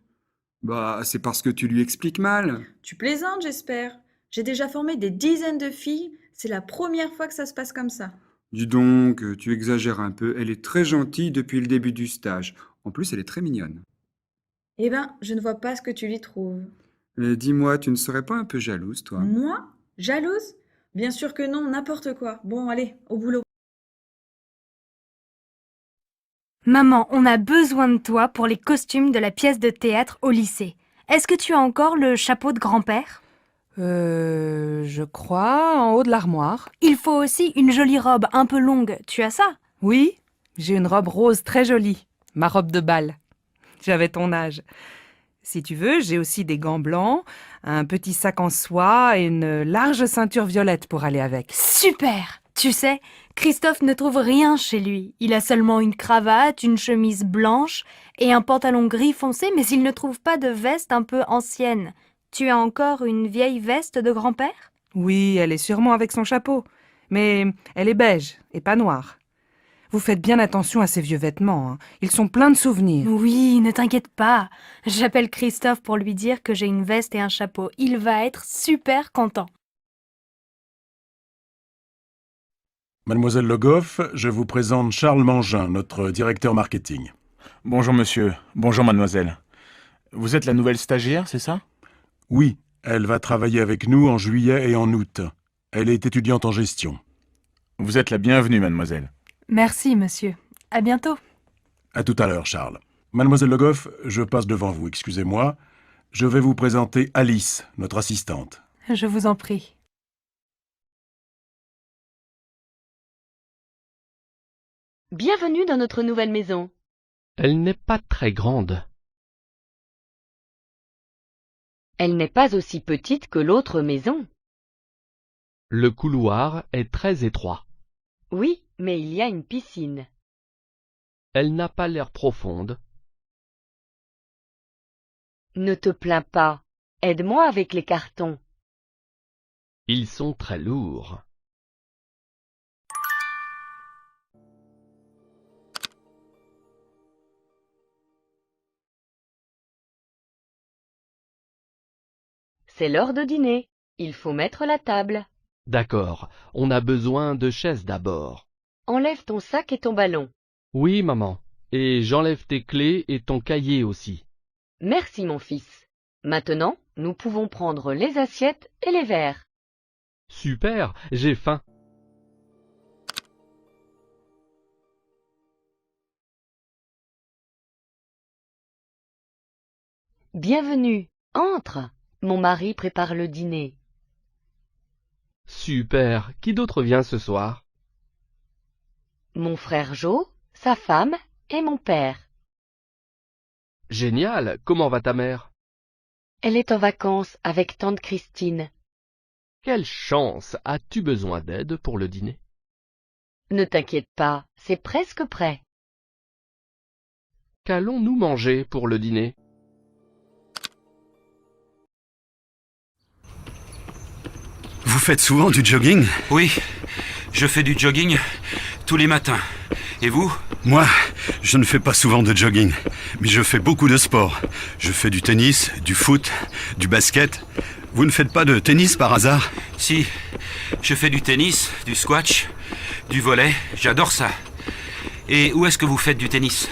Bah, c'est parce que tu lui expliques mal. Tu plaisantes, j'espère. J'ai déjà formé des dizaines de filles. C'est la première fois que ça se passe comme ça. Dis donc, tu exagères un peu. Elle est très gentille depuis le début du stage. En plus, elle est très mignonne. Eh ben, je ne vois pas ce que tu lui trouves. Dis-moi, tu ne serais pas un peu jalouse, toi? Moi? Jalouse? Bien sûr que non, n'importe quoi. Bon, allez, au boulot. Maman, on a besoin de toi pour les costumes de la pièce de théâtre au lycée. Est-ce que tu as encore le chapeau de grand-père? Je crois, en haut de l'armoire. Il faut aussi une jolie robe un peu longue. Tu as ça? Oui, j'ai une robe rose très jolie. Ma robe de bal. J'avais ton âge. Si tu veux, j'ai aussi des gants blancs, un petit sac en soie et une large ceinture violette pour aller avec. Super! Tu sais, Christophe ne trouve rien chez lui. Il a seulement une cravate, une chemise blanche et un pantalon gris foncé, mais il ne trouve pas de veste un peu ancienne. Tu as encore une vieille veste de grand-père? Oui, elle est sûrement avec son chapeau, mais elle est beige et pas noire. Vous faites bien attention à ces vieux vêtements, hein. Ils sont pleins de souvenirs. Oui, ne t'inquiète pas. J'appelle Christophe pour lui dire que j'ai une veste et un chapeau. Il va être super content. Mademoiselle Le Goff, je vous présente Charles Mangin, notre directeur marketing. Bonjour monsieur, bonjour mademoiselle. Vous êtes la nouvelle stagiaire, c'est ça? Oui, elle va travailler avec nous en juillet et en août. Elle est étudiante en gestion. Vous êtes la bienvenue, mademoiselle. Merci, monsieur. À bientôt. À tout à l'heure, Charles. Mademoiselle Le Goff, je passe devant vous, excusez-moi. Je vais vous présenter Alice, notre assistante. Je vous en prie. Bienvenue dans notre nouvelle maison. Elle n'est pas très grande. Elle n'est pas aussi petite que l'autre maison. Le couloir est très étroit. Oui, mais il y a une piscine. Elle n'a pas l'air profonde. Ne te plains pas. Aide-moi avec les cartons. Ils sont très lourds. C'est l'heure de dîner. Il faut mettre la table. D'accord, on a besoin de chaises d'abord. Enlève ton sac et ton ballon. Oui, maman. Et j'enlève tes clés et ton cahier aussi. Merci, mon fils. Maintenant, nous pouvons prendre les assiettes et les verres. Super, j'ai faim. Bienvenue. Entre. Mon mari prépare le dîner. Super, qui d'autre vient ce soir? Mon frère Jo, sa femme et mon père. Génial, comment va ta mère? Elle est en vacances avec tante Christine. Quelle chance! As-tu besoin d'aide pour le dîner? Ne t'inquiète pas, c'est presque prêt. Qu'allons-nous manger pour le dîner? Vous faites souvent du jogging? Oui, je fais du jogging tous les matins. Et vous? Moi, je ne fais pas souvent de jogging, mais je fais beaucoup de sport. Je fais du tennis, du foot, du basket. Vous ne faites pas de tennis par hasard? Si, je fais du tennis, du squash, du volley, j'adore ça. Et où est-ce que vous faites du tennis?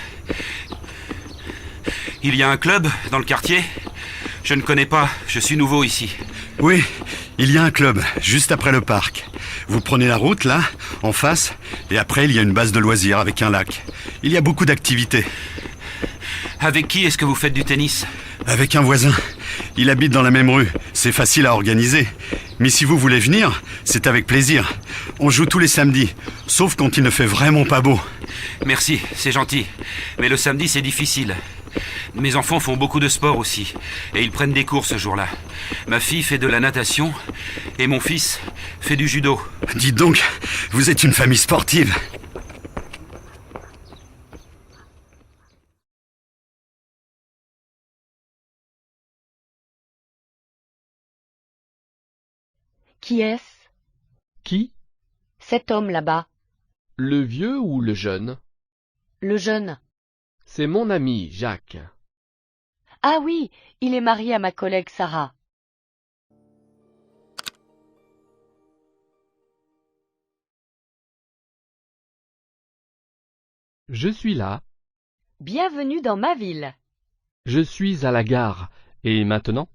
Il y a un club dans le quartier? Je ne connais pas, je suis nouveau ici. Oui, il y a un club, juste après le parc. Vous prenez la route, là, en face, et après il y a une base de loisirs avec un lac. Il y a beaucoup d'activités. Avec qui est-ce que vous faites du tennis? Avec un voisin. Il habite dans la même rue, c'est facile à organiser. Mais si vous voulez venir, c'est avec plaisir. On joue tous les samedis, sauf quand il ne fait vraiment pas beau. Merci, c'est gentil. Mais le samedi, c'est difficile. Mes enfants font beaucoup de sport aussi, et ils prennent des cours ce jour-là. Ma fille fait de la natation, et mon fils fait du judo. Dites donc, vous êtes une famille sportive. Qui est-ce? Qui? Cet homme là-bas. Le vieux ou le jeune? Le jeune. C'est mon ami, Jacques. Ah oui, il est marié à ma collègue Sarah. Je suis là. Bienvenue dans ma ville. Je suis à la gare. Et maintenant?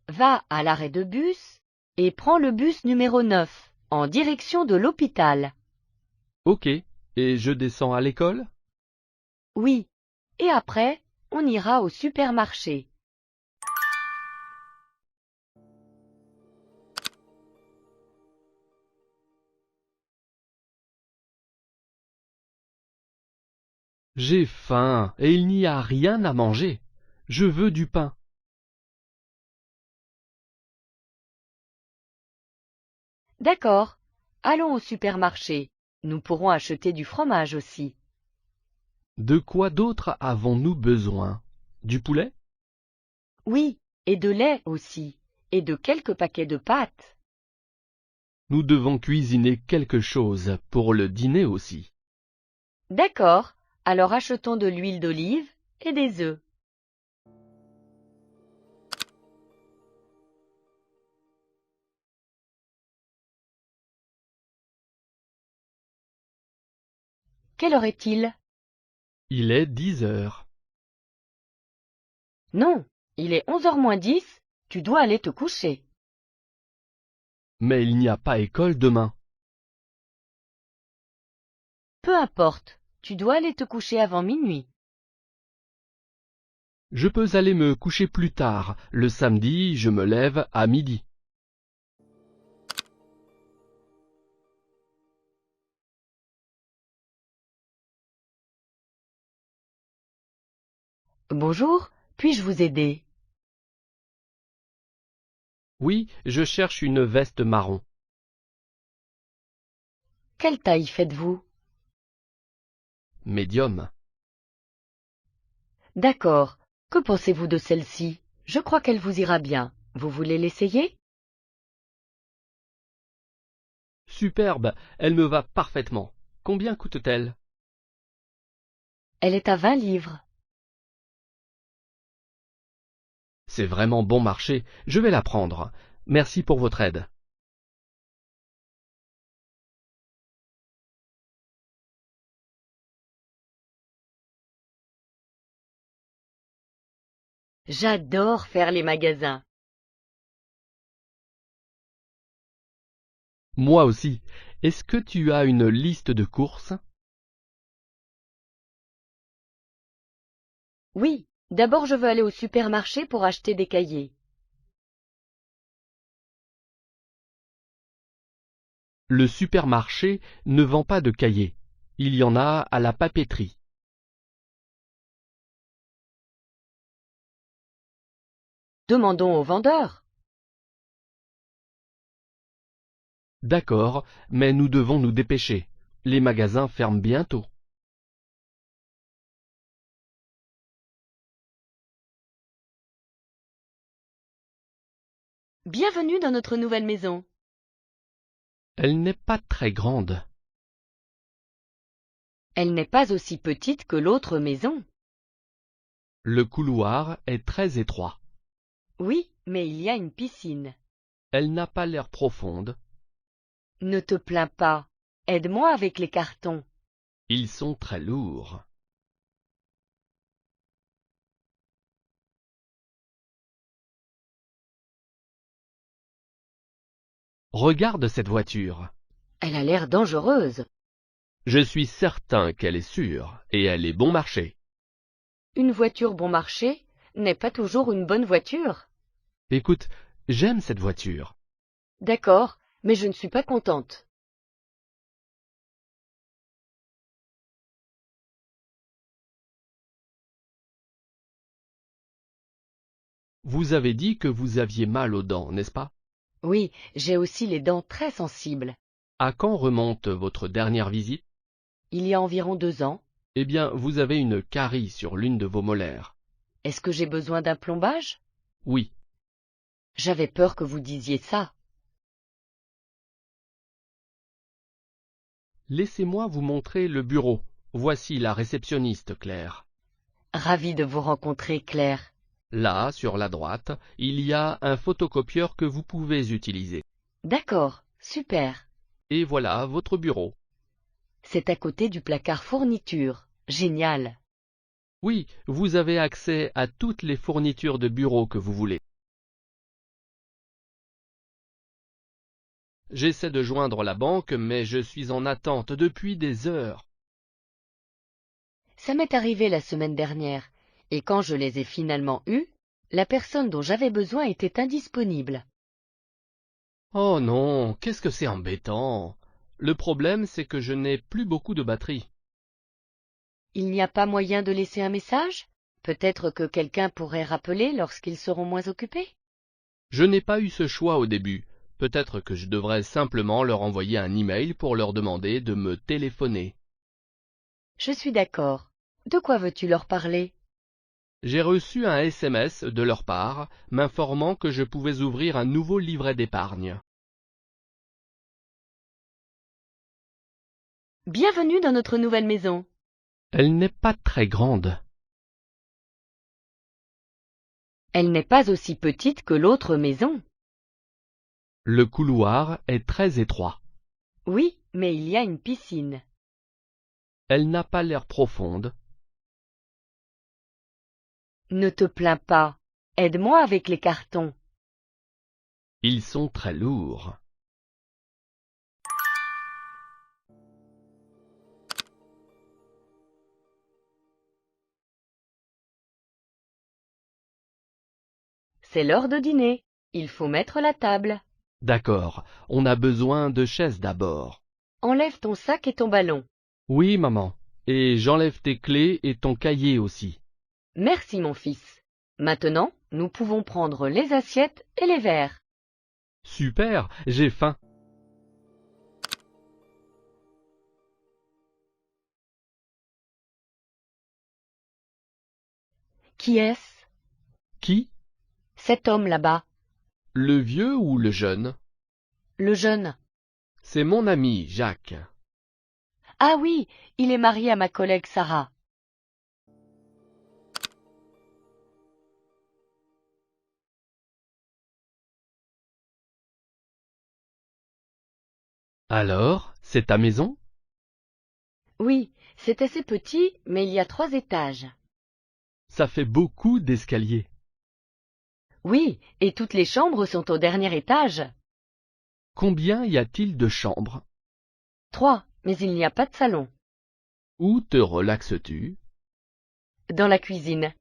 Va à l'arrêt de bus et prends le bus numéro 9 en direction de l'hôpital. Ok. Et je descends à l'école? Oui. Et après, on ira au supermarché. J'ai faim et il n'y a rien à manger. Je veux du pain. D'accord. Allons au supermarché. Nous pourrons acheter du fromage aussi. De quoi d'autre avons-nous besoin? Du poulet? Oui, et de lait aussi, et de quelques paquets de pâtes. Nous devons cuisiner quelque chose pour le dîner aussi. D'accord, alors achetons de l'huile d'olive et des œufs. Quelle heure est-il? Il est 10 heures. Non, il est 11h moins 10, tu dois aller te coucher. Mais il n'y a pas école demain. Peu importe, tu dois aller te coucher avant minuit. Je peux aller me coucher plus tard. Le samedi, je me lève à midi. Bonjour, puis-je vous aider? Oui, je cherche une veste marron. Quelle taille faites-vous? Médium. D'accord. Que pensez-vous de celle-ci? Je crois qu'elle vous ira bien. Vous voulez l'essayer? Superbe, elle me va parfaitement. Combien coûte-t-elle? Elle est à 20 livres. C'est vraiment bon marché, je vais la prendre. Merci pour votre aide. J'adore faire les magasins. Moi aussi. Est-ce que tu as une liste de courses? Oui, d'abord je veux aller au supermarché pour acheter des cahiers. Le supermarché ne vend pas de cahiers. Il y en a à la papeterie. Demandons au vendeur. D'accord, mais nous devons nous dépêcher. Les magasins ferment bientôt. Bienvenue dans notre nouvelle maison. Elle n'est pas très grande. Elle n'est pas aussi petite que l'autre maison. Le couloir est très étroit. Oui, mais il y a une piscine. Elle n'a pas l'air profonde. Ne te plains pas. Aide-moi avec les cartons. Ils sont très lourds. Regarde cette voiture. Elle a l'air dangereuse. Je suis certain qu'elle est sûre, et elle est bon marché. Une voiture bon marché n'est pas toujours une bonne voiture. Écoute, j'aime cette voiture. D'accord, mais je ne suis pas contente. Vous avez dit que vous aviez mal aux dents, n'est-ce pas? Oui, j'ai aussi les dents très sensibles. À quand remonte votre dernière visite? Il y a environ 2 ans. Eh bien, vous avez une carie sur l'une de vos molaires. Est-ce que j'ai besoin d'un plombage? Oui. J'avais peur que vous disiez ça. Laissez-moi vous montrer le bureau. Voici la réceptionniste, Claire. Ravie de vous rencontrer, Claire. Là, sur la droite, il y a un photocopieur que vous pouvez utiliser. D'accord, super. Et voilà votre bureau. C'est à côté du placard fourniture. Génial. Oui, vous avez accès à toutes les fournitures de bureau que vous voulez. J'essaie de joindre la banque, mais je suis en attente depuis des heures. Ça m'est arrivé la semaine dernière, et quand je les ai finalement eus, la personne dont j'avais besoin était indisponible. Oh non, qu'est-ce que c'est embêtant. Le problème, c'est que je n'ai plus beaucoup de batterie. Il n'y a pas moyen de laisser un message? Peut-être que quelqu'un pourrait rappeler lorsqu'ils seront moins occupés? Je n'ai pas eu ce choix au début. Peut-être que je devrais simplement leur envoyer un email pour leur demander de me téléphoner. Je suis d'accord. De quoi veux-tu leur parler? J'ai reçu un SMS de leur part m'informant que je pouvais ouvrir un nouveau livret d'épargne. Bienvenue dans notre nouvelle maison. Elle n'est pas très grande. Elle n'est pas aussi petite que l'autre maison. Le couloir est très étroit. Oui, mais il y a une piscine. Elle n'a pas l'air profonde. Ne te plains pas. Aide-moi avec les cartons. Ils sont très lourds. C'est l'heure de dîner. Il faut mettre la table. D'accord, on a besoin de chaises d'abord. Enlève ton sac et ton ballon. Oui, maman. Et j'enlève tes clés et ton cahier aussi. Merci, mon fils. Maintenant, nous pouvons prendre les assiettes et les verres. Super, j'ai faim. Qui est-ce? Qui? Cet homme là-bas. Le vieux ou le jeune? Le jeune. C'est mon ami, Jacques. Ah oui, il est marié à ma collègue Sarah. Alors, c'est ta maison? Oui, c'est assez petit, mais il y a 3 étages. Ça fait beaucoup d'escaliers. Oui, et toutes les chambres sont au dernier étage. Combien y a-t-il de chambres? 3, mais il n'y a pas de salon. Où te relaxes-tu? Dans la cuisine.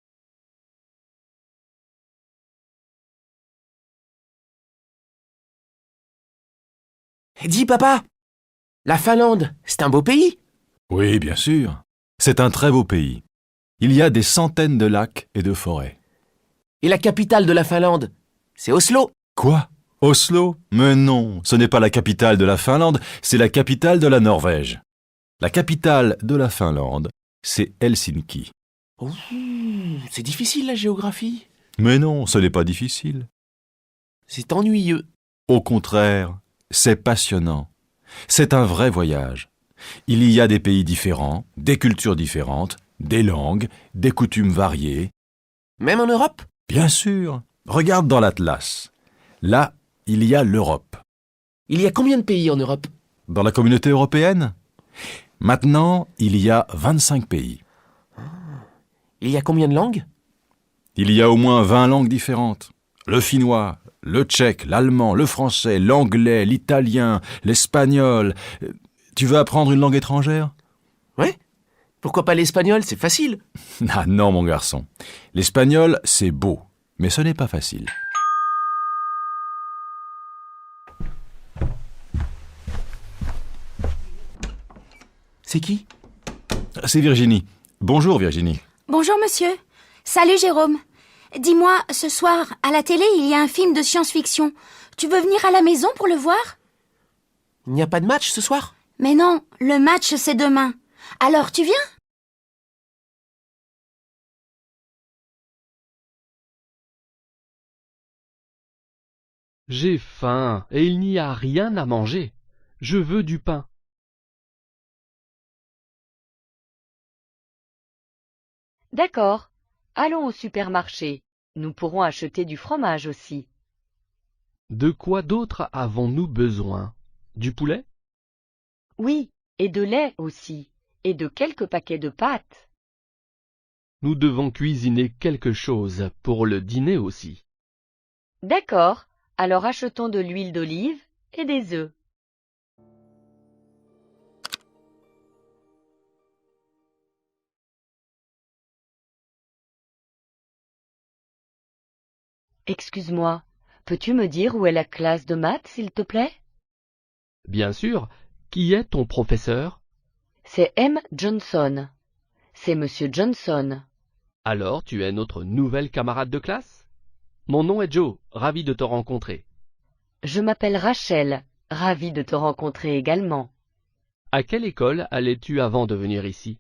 Dis, papa, la Finlande, c'est un beau pays? Oui, bien sûr. C'est un très beau pays. Il y a des centaines de lacs et de forêts. Et la capitale de la Finlande, c'est Oslo? Quoi? Oslo? Mais non, ce n'est pas la capitale de la Finlande, c'est la capitale de la Norvège. La capitale de la Finlande, c'est Helsinki. Ouh, c'est difficile la géographie. Mais non, ce n'est pas difficile. C'est ennuyeux. Au contraire, c'est passionnant. C'est un vrai voyage. Il y a des pays différents, des cultures différentes, des langues, des coutumes variées. Même en Europe? Bien sûr. Regarde dans l'Atlas. Là, il y a l'Europe. Il y a combien de pays en Europe? Dans la communauté européenne? Maintenant, il y a 25 pays. Il y a combien de langues? Il y a au moins 20 langues différentes. Le finnois, le tchèque, l'allemand, le français, l'anglais, l'italien, l'espagnol. Tu veux apprendre une langue étrangère? Ouais. Pourquoi pas l'espagnol? C'est facile. Ah non, mon garçon. L'espagnol, c'est beau, mais ce n'est pas facile. C'est qui? C'est Virginie. Bonjour, Virginie. Bonjour, monsieur. Salut, Jérôme. Dis-moi, ce soir, à la télé, il y a un film de science-fiction. Tu veux venir à la maison pour le voir? Il n'y a pas de match ce soir? Mais non, le match, c'est demain. Alors, tu viens? J'ai faim et il n'y a rien à manger. Je veux du pain. D'accord. Allons au supermarché. Nous pourrons acheter du fromage aussi. De quoi d'autre avons-nous besoin? Du poulet? Oui, et de lait aussi, et de quelques paquets de pâtes. Nous devons cuisiner quelque chose pour le dîner aussi. D'accord. Alors achetons de l'huile d'olive et des œufs. Excuse-moi, peux-tu me dire où est la classe de maths, s'il te plaît? Bien sûr. Qui est ton professeur? C'est M. Johnson. C'est Monsieur Johnson. Alors tu es notre nouvelle camarade de classe? Mon nom est Joe, ravi de te rencontrer. Je m'appelle Rachel, ravie de te rencontrer également. À quelle école allais-tu avant de venir ici?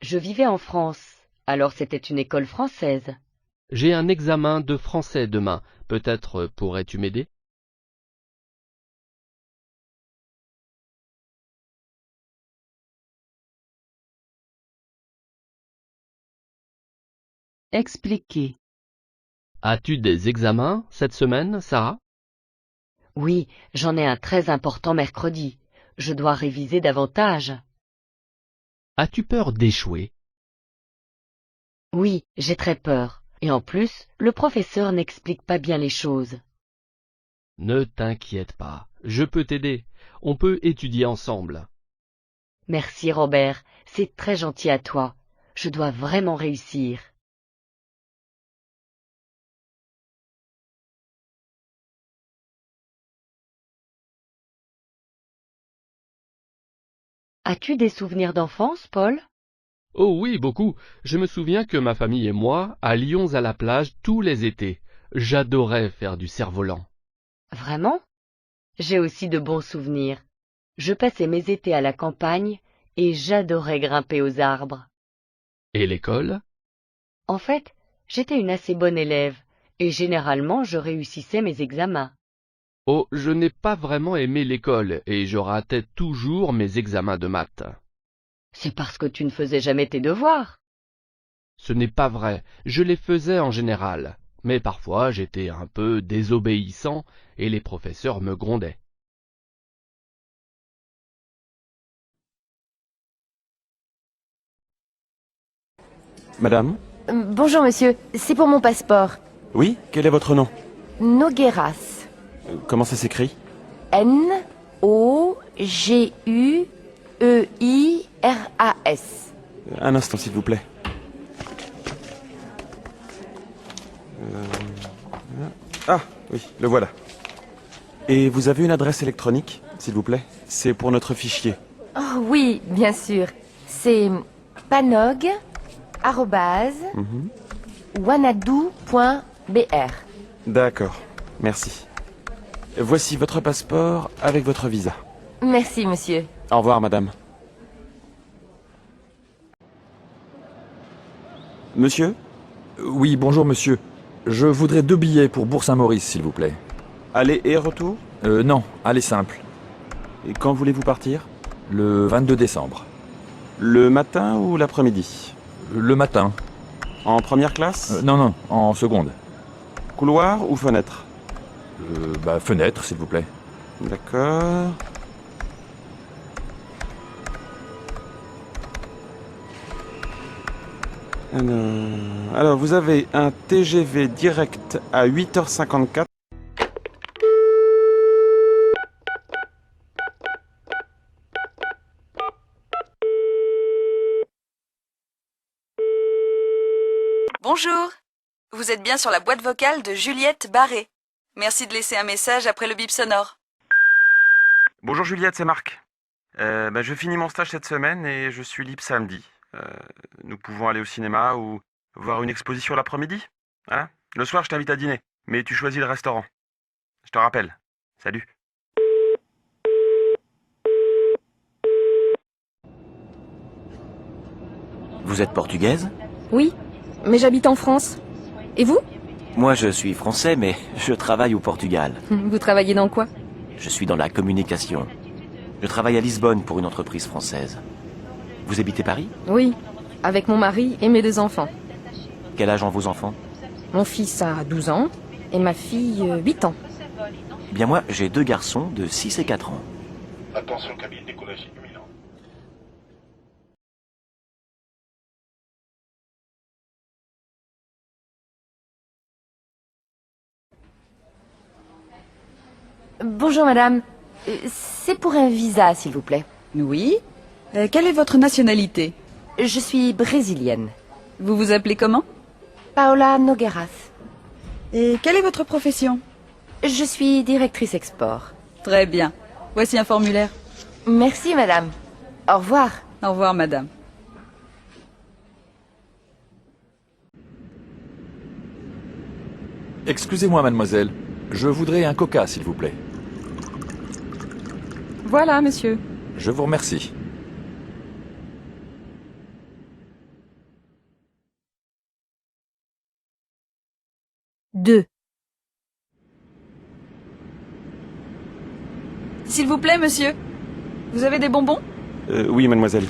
Je vivais en France, alors c'était une école française. J'ai un examen de français demain. Peut-être pourrais-tu m'aider? Expliquer. As-tu des examens cette semaine, Sarah? Oui, j'en ai un très important mercredi. Je dois réviser davantage. As-tu peur d'échouer? Oui, j'ai très peur. Et en plus, le professeur n'explique pas bien les choses. Ne t'inquiète pas, je peux t'aider. On peut étudier ensemble. Merci Robert, c'est très gentil à toi. Je dois vraiment réussir. As-tu des souvenirs d'enfance, Paul? Oh oui, beaucoup. Je me souviens que ma famille et moi allions à la plage tous les étés. J'adorais faire du cerf-volant. Vraiment? J'ai aussi de bons souvenirs. Je passais mes étés à la campagne et j'adorais grimper aux arbres. Et l'école? En fait, j'étais une assez bonne élève et généralement je réussissais mes examens. Oh, je n'ai pas vraiment aimé l'école et je ratais toujours mes examens de maths. C'est parce que tu ne faisais jamais tes devoirs. Ce n'est pas vrai, je les faisais en général, mais parfois j'étais un peu désobéissant et les professeurs me grondaient. Madame? Bonjour monsieur, c'est pour mon passeport. Oui, quel est votre nom? Nogueras. Comment ça s'écrit? N-O-G-U-E-I-R-A-S. Un instant, s'il vous plaît. Ah, oui, le voilà. Et vous avez une adresse électronique, s'il vous plaît? C'est pour notre fichier. Oh oui, bien sûr. C'est panog@wanadoo.br. D'accord, merci. Voici votre passeport avec votre visa. Merci monsieur. Au revoir, madame. Monsieur? Oui, bonjour monsieur. Je voudrais 2 billets pour Bourg-Saint-Maurice, s'il vous plaît. Aller et retour? Non, aller simple. Et quand voulez-vous partir? Le 22 décembre. Le matin ou l'après-midi? Le matin. En première classe? Non, en seconde. Couloir ou fenêtre? Fenêtre, s'il vous plaît. D'accord. Alors, vous avez un TGV direct à 8h54. Bonjour, vous êtes bien sur la boîte vocale de Juliette Barré. Merci de laisser un message après le bip sonore. Bonjour Juliette, c'est Marc. Je finis mon stage cette semaine et je suis libre samedi. Nous pouvons aller au cinéma ou voir une exposition l'après-midi. Hein? Le soir, je t'invite à dîner, mais tu choisis le restaurant. Je te rappelle. Salut. Vous êtes portugaise? Oui, mais j'habite en France. Et vous? Moi, je suis français, mais je travaille au Portugal. Vous travaillez dans quoi? Je suis dans la communication. Je travaille à Lisbonne pour une entreprise française. Vous habitez Paris? Oui, avec mon mari et mes 2 enfants. Quel âge ont vos enfants? Mon fils a 12 ans et ma fille 8 ans. Bien moi, j'ai 2 garçons de 6 et 4 ans. Attention, cabine décollage imminent. Bonjour madame, c'est pour un visa s'il vous plaît. Oui. Quelle est votre nationalité? Je suis brésilienne. Vous vous appelez comment? Paola Nogueras. Et quelle est votre profession? Je suis directrice export. Très bien. Voici un formulaire. Merci madame. Au revoir. Au revoir madame. Excusez-moi mademoiselle, je voudrais un coca s'il vous plaît. Voilà, monsieur. Je vous remercie. Deux. S'il vous plaît, monsieur. Vous avez des bonbons? Oui, mademoiselle.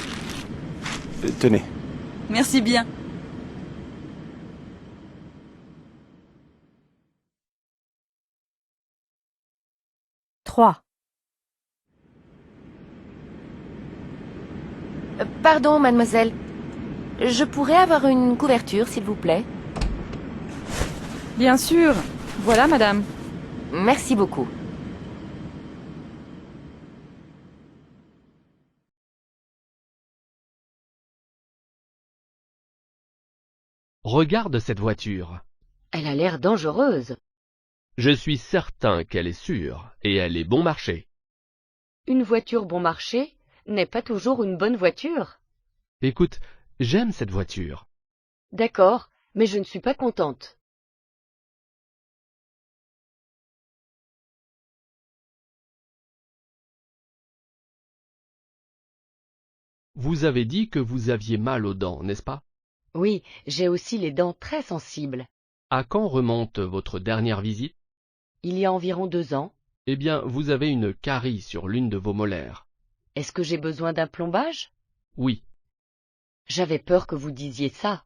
Tenez. Merci bien. Trois. Pardon, mademoiselle. Je pourrais avoir une couverture, s'il vous plaît? Bien sûr. Voilà, madame. Merci beaucoup. Regarde cette voiture. Elle a l'air dangereuse. Je suis certain qu'elle est sûre, et elle est bon marché. Une voiture bon marché n'est pas toujours une bonne voiture. Écoute, j'aime cette voiture. D'accord, mais je ne suis pas contente. Vous avez dit que vous aviez mal aux dents, n'est-ce pas? Oui, j'ai aussi les dents très sensibles. À quand remonte votre dernière visite? Il y a environ 2 ans. Eh bien, vous avez une carie sur l'une de vos molaires. Est-ce que j'ai besoin d'un plombage? Oui. J'avais peur que vous disiez ça.